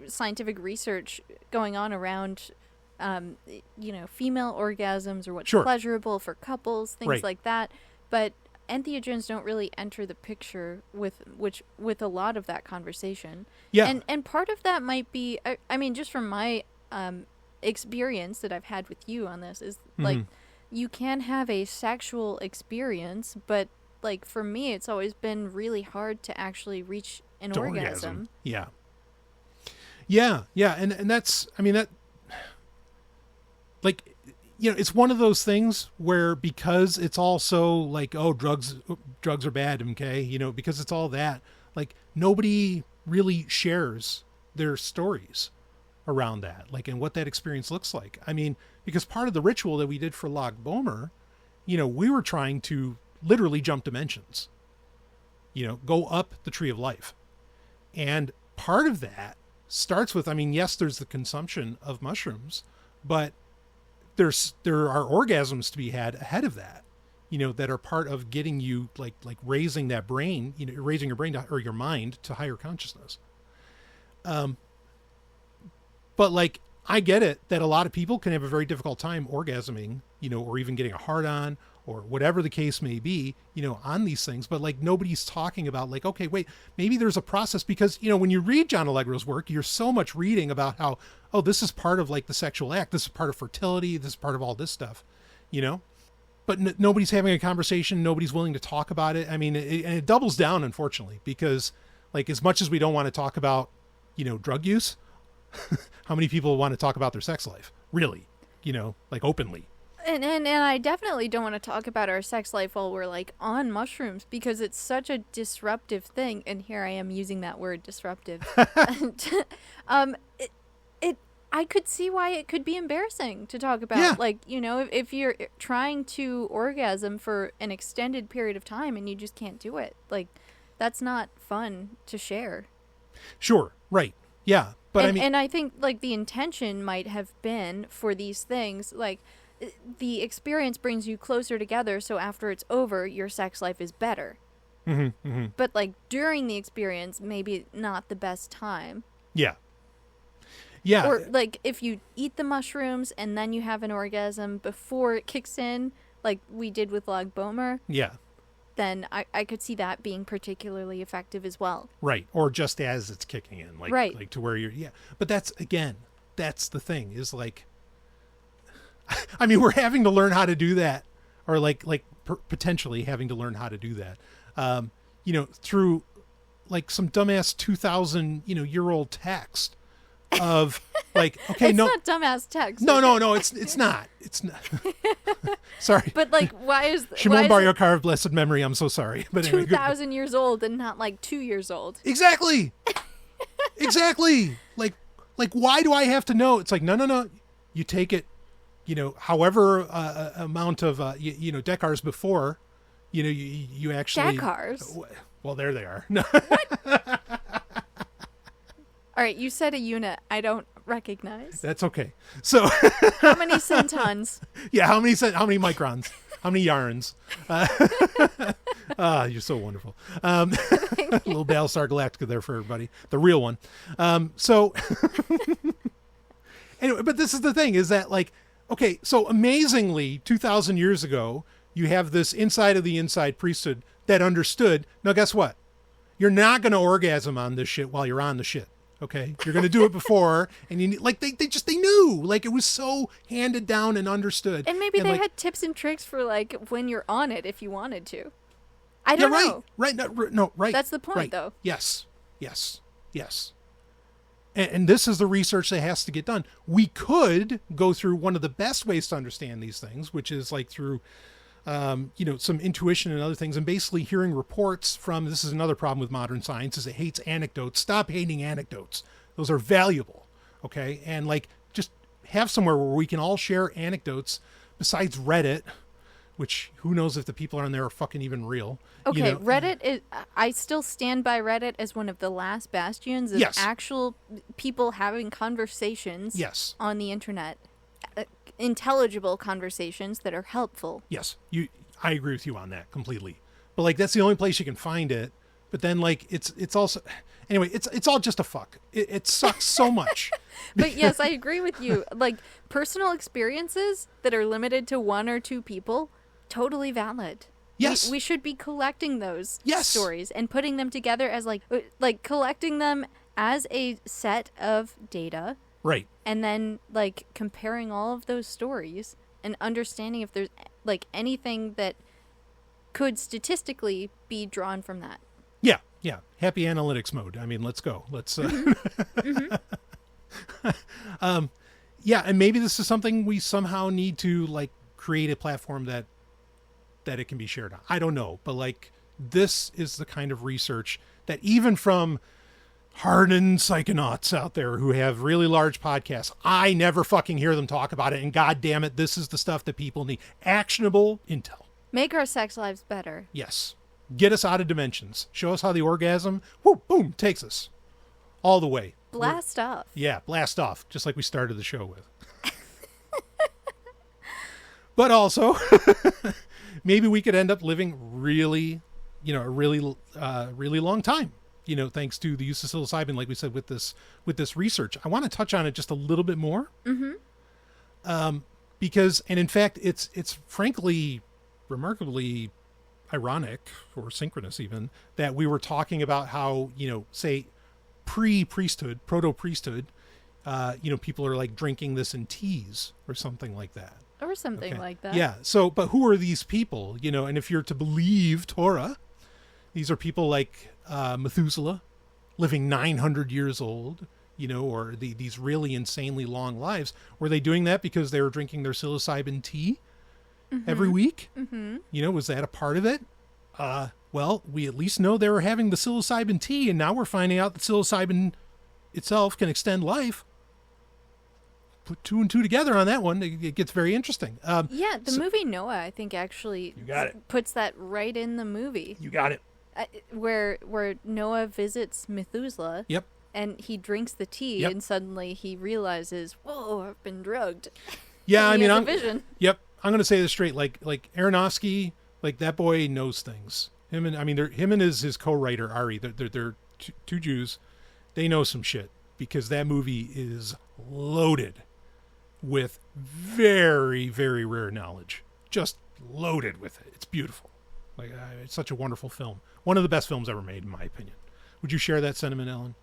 scientific research going on around, female orgasms or what's Sure. pleasurable for couples, things Right. like that. But entheogens don't really enter the picture with a lot of that conversation. Yeah. And part of that might be, I mean, just from my experience that I've had with you on this is like, you can have a sexual experience, but like for me, it's always been really hard to actually reach an orgasm. Yeah. And that's, I mean, that, like, it's one of those things where, because it's also like, oh, drugs are bad. Okay. Because it's all that, like, nobody really shares their stories around that, like, and what that experience looks like. I mean, because part of the ritual that we did for Lag Bomer, we were trying to literally jump dimensions, go up the tree of life. And part of that starts with, I mean, yes, there's the consumption of mushrooms, but there are orgasms to be had ahead of that, that are part of getting you like raising that brain, raising your brain or your mind to higher consciousness. But like, I get it that a lot of people can have a very difficult time orgasming, or even getting a hard on or whatever the case may be, on these things. But like, nobody's talking about like, okay, wait, maybe there's a process, because, when you read John Allegro's work, you're so much reading about how, oh, this is part of like the sexual act. This is part of fertility. This is part of all this stuff, but nobody's having a conversation. Nobody's willing to talk about it. I mean, and it doubles down, unfortunately, because like, as much as we don't want to talk about, drug use, how many people want to talk about their sex life, really, like openly? And I definitely don't want to talk about our sex life while we're like on mushrooms, because it's such a disruptive thing. And here I am using that word, disruptive. I could see why it could be embarrassing to talk about. Yeah. Like, if you're trying to orgasm for an extended period of time and you just can't do it, like, that's not fun to share. Sure. Right. Yeah. But and I think like the intention might have been for these things, like, the experience brings you closer together, so after it's over, your sex life is better. But like during the experience, maybe not the best time. Yeah. Yeah. Or like if you eat the mushrooms and then you have an orgasm before it kicks in, like we did with Lag Bomer, Yeah. then I could see that being particularly effective as well. Right. Or just as it's kicking in, like, Right. like to where you're, yeah. But that's the thing is like, I mean, we're having to learn how to do that, or potentially having to learn how to do that, through like some dumbass 2000, year old text of like, okay, It's no, not dumbass text. no, it's not. Sorry. But like, why is Shimon Bar Yochai of blessed memory. I'm so sorry. But anyway, 2,000 years old and not like 2 years old? Exactly. Exactly. Like, why do I have to know? It's like, no. You take it, however amount of, decars before, you actually. Decars? Well, there they are. No. All right, you said a unit I don't recognize. That's okay. So. How many centons? Yeah. How many microns? How many yarns? You're so wonderful. A little Battlestar Galactica there for everybody. The real one. So anyway, but this is the thing is that like, okay, so amazingly 2000 years ago, you have this inside of the inside priesthood that understood. Now, guess what? You're not going to orgasm on this shit while you're on the shit. Okay. You're going to do it before. And you like, they knew, like it was so handed down and understood. And maybe they like, had tips and tricks for like when you're on it if you wanted to. I don't know. Right. No, right. That's the point, right. though. Yes. And this is the research that has to get done. We could go through one of the best ways to understand these things, which is like through, some intuition and other things, and basically hearing reports from, this is another problem with modern science, is it hates anecdotes. Stop hating anecdotes. Those are valuable. Okay. And like, just have somewhere where we can all share anecdotes besides Reddit, which who knows if the people on there are fucking even real. Okay, Reddit is. I still stand by Reddit as one of the last bastions of actual people having conversations. Yes. On the internet, intelligible conversations that are helpful. Yes, I agree with you on that completely. But like, that's the only place you can find it. But then like, it's also, anyway, it's all just a fuck. It sucks so much. But yes, I agree with you. Like personal experiences that are limited to one or two people, totally valid. Yes. We should be collecting those Yes. stories and putting them together as like collecting them as a set of data. Right. And then like comparing all of those stories and understanding if there's like anything that could statistically be drawn from that. Yeah. Happy analytics mode. I mean, let's go. Let's, yeah. And maybe this is something we somehow need to like create a platform that it can be shared on. I don't know, but like, this is the kind of research that even from hardened psychonauts out there who have really large podcasts, I never fucking hear them talk about it. And God damn it, this is the stuff that people need. Actionable intel. Make our sex lives better. Yes. Get us out of dimensions. Show us how the orgasm, whoo, boom, takes us all the way. Blast off. Yeah, blast off, just like we started the show with. But also, maybe we could end up living really, a really long time, thanks to the use of psilocybin, like we said, with this research. I want to touch on it just a little bit more. Mm-hmm. Because, and in fact, it's frankly remarkably ironic or synchronous even that we were talking about how, say pre-priesthood, proto-priesthood, people are like drinking this in teas or something like that. Or something like that. Yeah. So, but who are these people, and if you're to believe Torah, these are people like Methuselah living 900 years old, or these really insanely long lives. Were they doing that because they were drinking their psilocybin tea every week? Mm-hmm. Was that a part of it? Well, we at least know they were having the psilocybin tea, and now we're finding out that psilocybin itself can extend life. Put two and two together on that one, it gets very interesting. The movie Noah, I think, actually puts that right in the movie. You got it. Where Noah visits Methuselah. Yep. And he drinks the tea, and suddenly he realizes, "Whoa, I've been drugged." Yeah, I mean, I'm vision. Yep, I'm gonna say this straight. Like Aronofsky, like that boy knows things. Him and his co-writer Ari. They're two Jews. They know some shit because that movie is loaded with very, very rare knowledge. Just loaded with it. It's beautiful. Like, it's such a wonderful film. One of the best films ever made, in my opinion. Would you share that sentiment, Ellen?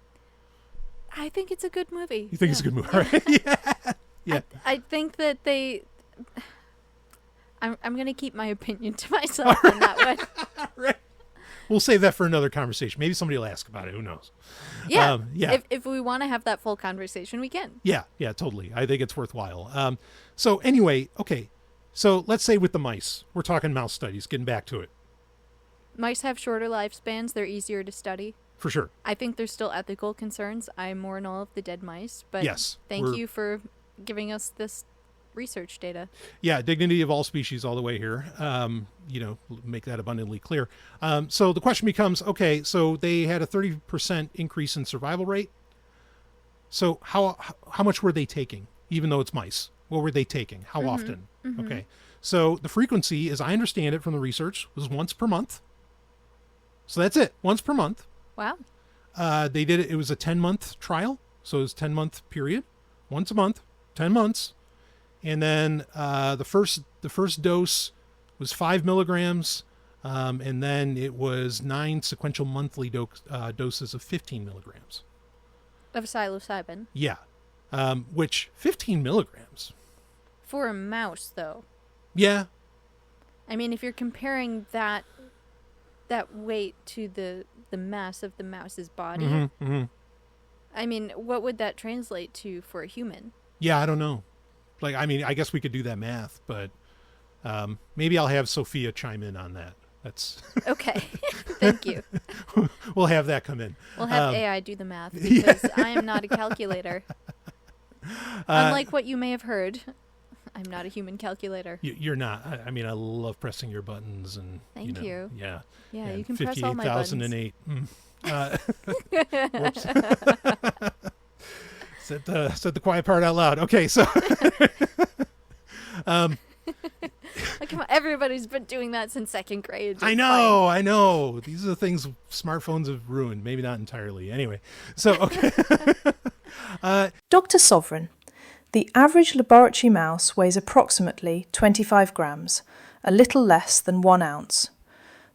I think it's a good movie. You think it's a good movie, right? Yeah. Yeah. I think that they... I'm going to keep my opinion to myself on that one. Right. We'll save that for another conversation. Maybe somebody will ask about it. Who knows? Yeah. Yeah. If we want to have that full conversation, we can. Yeah, totally. I think it's worthwhile. So anyway, okay. So let's say with the mice, we're talking mouse studies, getting back to it. Mice have shorter lifespans. They're easier to study. For sure. I think there's still ethical concerns. I'm more in all of the dead mice. But yes, thank you for giving us this research data. Yeah, dignity of all species all the way here. Make that abundantly clear. So the question becomes, okay, so they had a 30% increase in survival rate. So how much were they taking, even though it's mice? What were they taking? How often? Mm-hmm. Okay. So the frequency, as I understand it from the research, was once per month. So that's it, once per month. Wow. They did it. It was a 10-month trial. So it was 10-month period, once a month, 10 months. And then the first dose was 5 milligrams, and then it was 9 sequential monthly doses of 15 milligrams. Of psilocybin. Yeah, which 15 milligrams. For a mouse, though. Yeah. I mean, if you're comparing that weight to the mass of the mouse's body, mm-hmm. I mean, what would that translate to for a human? Yeah, I don't know. Like, I mean, I guess we could do that math, but maybe I'll have Sophia chime in on that. That's okay. Thank you. We'll have that come in. We'll have AI do the math because I am not a calculator. Unlike what you may have heard, I'm not a human calculator. You're not. I mean, I love pressing your buttons and. Thank you. Yeah. Yeah, you can press all my buttons. 58,008. Whoops. Said the quiet part out loud. Okay, so. Come on, everybody's been doing that since second grade. I know. These are the things smartphones have ruined. Maybe not entirely. Anyway, so okay. Dr. Sovryn. The average laboratory mouse weighs approximately 25 grams, a little less than 1 ounce.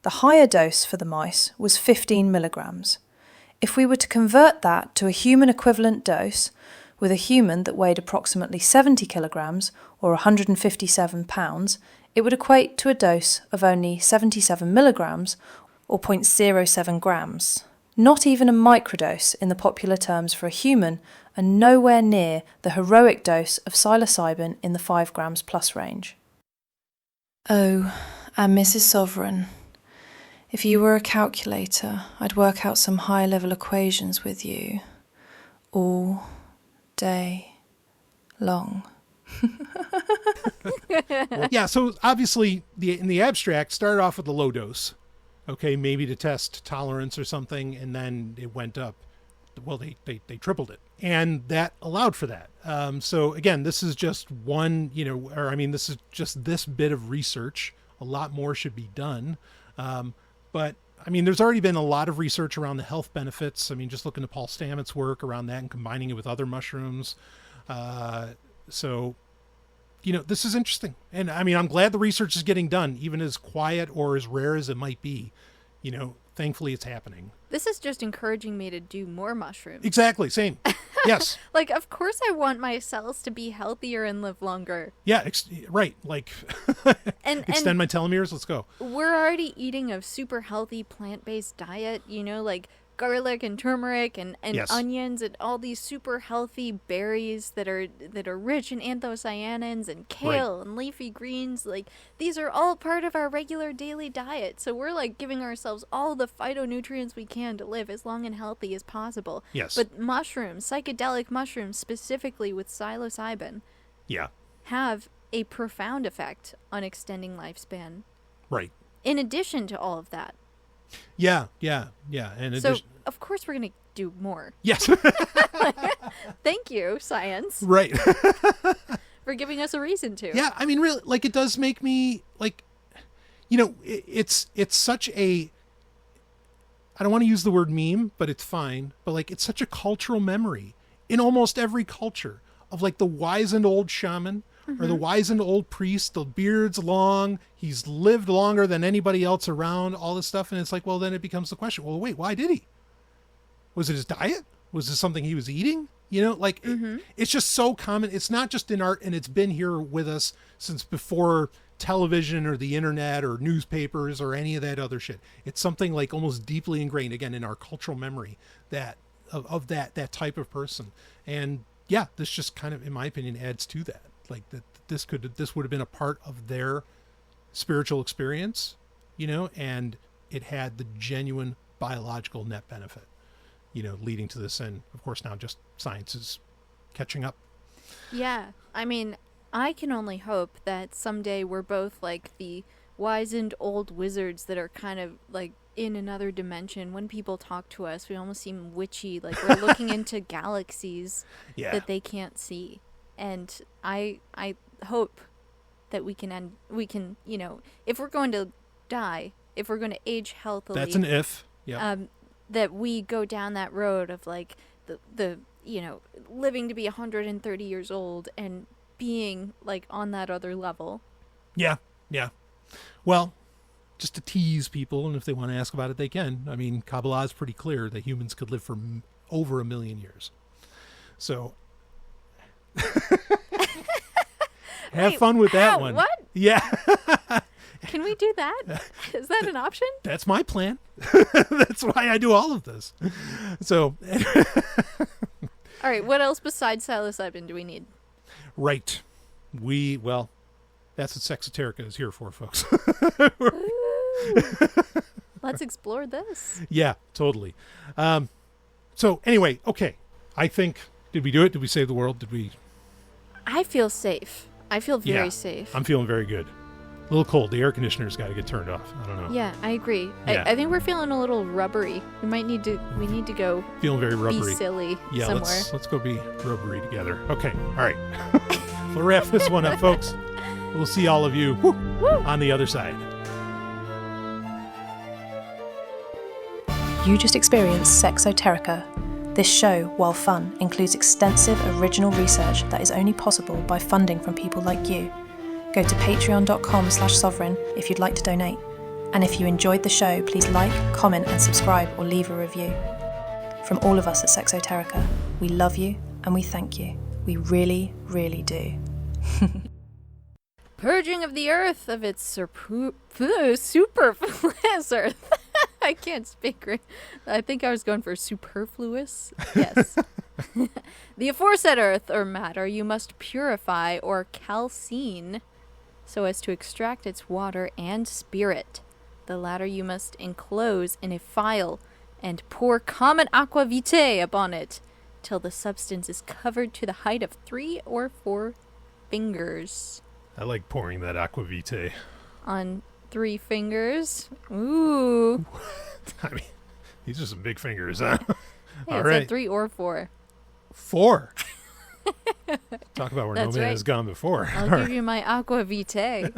The higher dose for the mice was 15 milligrams. If we were to convert that to a human equivalent dose, with a human that weighed approximately 70 kilograms or 157 pounds, it would equate to a dose of only 77 milligrams or 0.07 grams. Not even a microdose in the popular terms for a human, and nowhere near the heroic dose of psilocybin in the 5 grams plus range. Oh, and Mrs. Sovryn, if you were a calculator, I'd work out some high-level equations with you all day long. Well, yeah, so obviously in the abstract started off with a low dose, okay, maybe to test tolerance or something, and then it went up. Well, they tripled it, and that allowed for that. So again, this is just one, this is just this bit of research. A lot more should be done. But I mean, there's already been a lot of research around the health benefits. I mean, just looking at Paul Stamets' work around that and combining it with other mushrooms. So, this is interesting. And I mean, I'm glad the research is getting done, even as quiet or as rare as it might be. Thankfully it's happening. This is just encouraging me to do more mushrooms. Exactly. Same. Yes. Like, of course I want my cells to be healthier and live longer. Yeah. Right. Like, extend my telomeres. Let's go. We're already eating a super healthy plant-based diet, like garlic and turmeric and yes. onions and all these super healthy berries that are rich in anthocyanins and kale right. and leafy greens. Like, these are all part of our regular daily diet. So we're like giving ourselves all the phytonutrients we can to live as long and healthy as possible. Yes. But mushrooms, psychedelic mushrooms, specifically with psilocybin, yeah, have a profound effect on extending lifespan. Right. In addition to all of that. Yeah. And so, of course, we're going to do more. Yes. Thank you, science. Right. For giving us a reason to. Yeah, I mean, really, like, it does make me, like, it's such a, I don't want to use the word meme, but it's fine. But, like, it's such a cultural memory in almost every culture of like the wizened old shaman or the wizened old priest. The beard's long. He's lived longer than anybody else around, all this stuff. And it's like, well, then it becomes the question, well, wait, why did he? Was it his diet? Was it something he was eating? You know, like it's just so common. It's not just in art, and it's been here with us since before television or the internet or newspapers or any of that other shit. It's something like almost deeply ingrained again in our cultural memory that of that type of person. And yeah, this just kind of, in my opinion, adds to that. Like that this would have been a part of their spiritual experience, you know, and it had the genuine biological net benefit, you know, leading to this. And of course now just science is catching up. Yeah. I mean, I can only hope that someday we're both like the wizened old wizards that are kind of like in another dimension. When people talk to us, we almost seem witchy, like we're looking into galaxies that they can't see. And I hope that we can, you know, if we're going to die, if we're going to age healthily. That's an if. Yeah. That we go down that road of like the you know, living to be 130 years old and being like on that other level. Yeah. Well, just to tease people, and if they want to ask about it, they can. I mean, Kabbalah is pretty clear that humans could live for over 1 million years. So have fun with that one. What? Yeah. Can we do that? Is that an option? That's my plan. That's why I do all of this. So. All right. What else besides psilocybin do we need? Right. Well, that's what Sexoterica is here for, folks. Let's explore this. Yeah, totally. So anyway, okay. I think, did we do it? Did we save the world? Did we? I feel safe. I feel very safe. I'm feeling very good. A little cold. The air conditioner's got to get turned off. I don't know. Yeah, I agree. Yeah. I think we're feeling a little rubbery. We need to go feeling very rubbery. Be silly somewhere. Let's go be rubbery together. Okay. All right. We'll wrap this one up, folks. We'll see all of you on the other side. You just experienced Sexoterica. This show, while fun, includes extensive original research that is only possible by funding from people like you. Go to patreon.com/sovryn if you'd like to donate. And if you enjoyed the show, please like, comment and subscribe or leave a review. From all of us at Sexoterica, we love you and we thank you. We really, really do. Purging of the earth of its superfluous earth. I can't speak right. I think I was going for superfluous. Yes. The aforesaid earth or matter you must purify or calcine so as to extract its water and spirit. The latter you must enclose in a phial and pour common aqua vitae upon it till the substance is covered to the height of 3 or 4 fingers. I like pouring that aqua vitae on 3 fingers. Ooh. I mean, these are some big fingers, huh? Hey, all it right. said 3 or 4. 4. Talk about where That's no man right. has gone before. I'll give you my aqua vitae.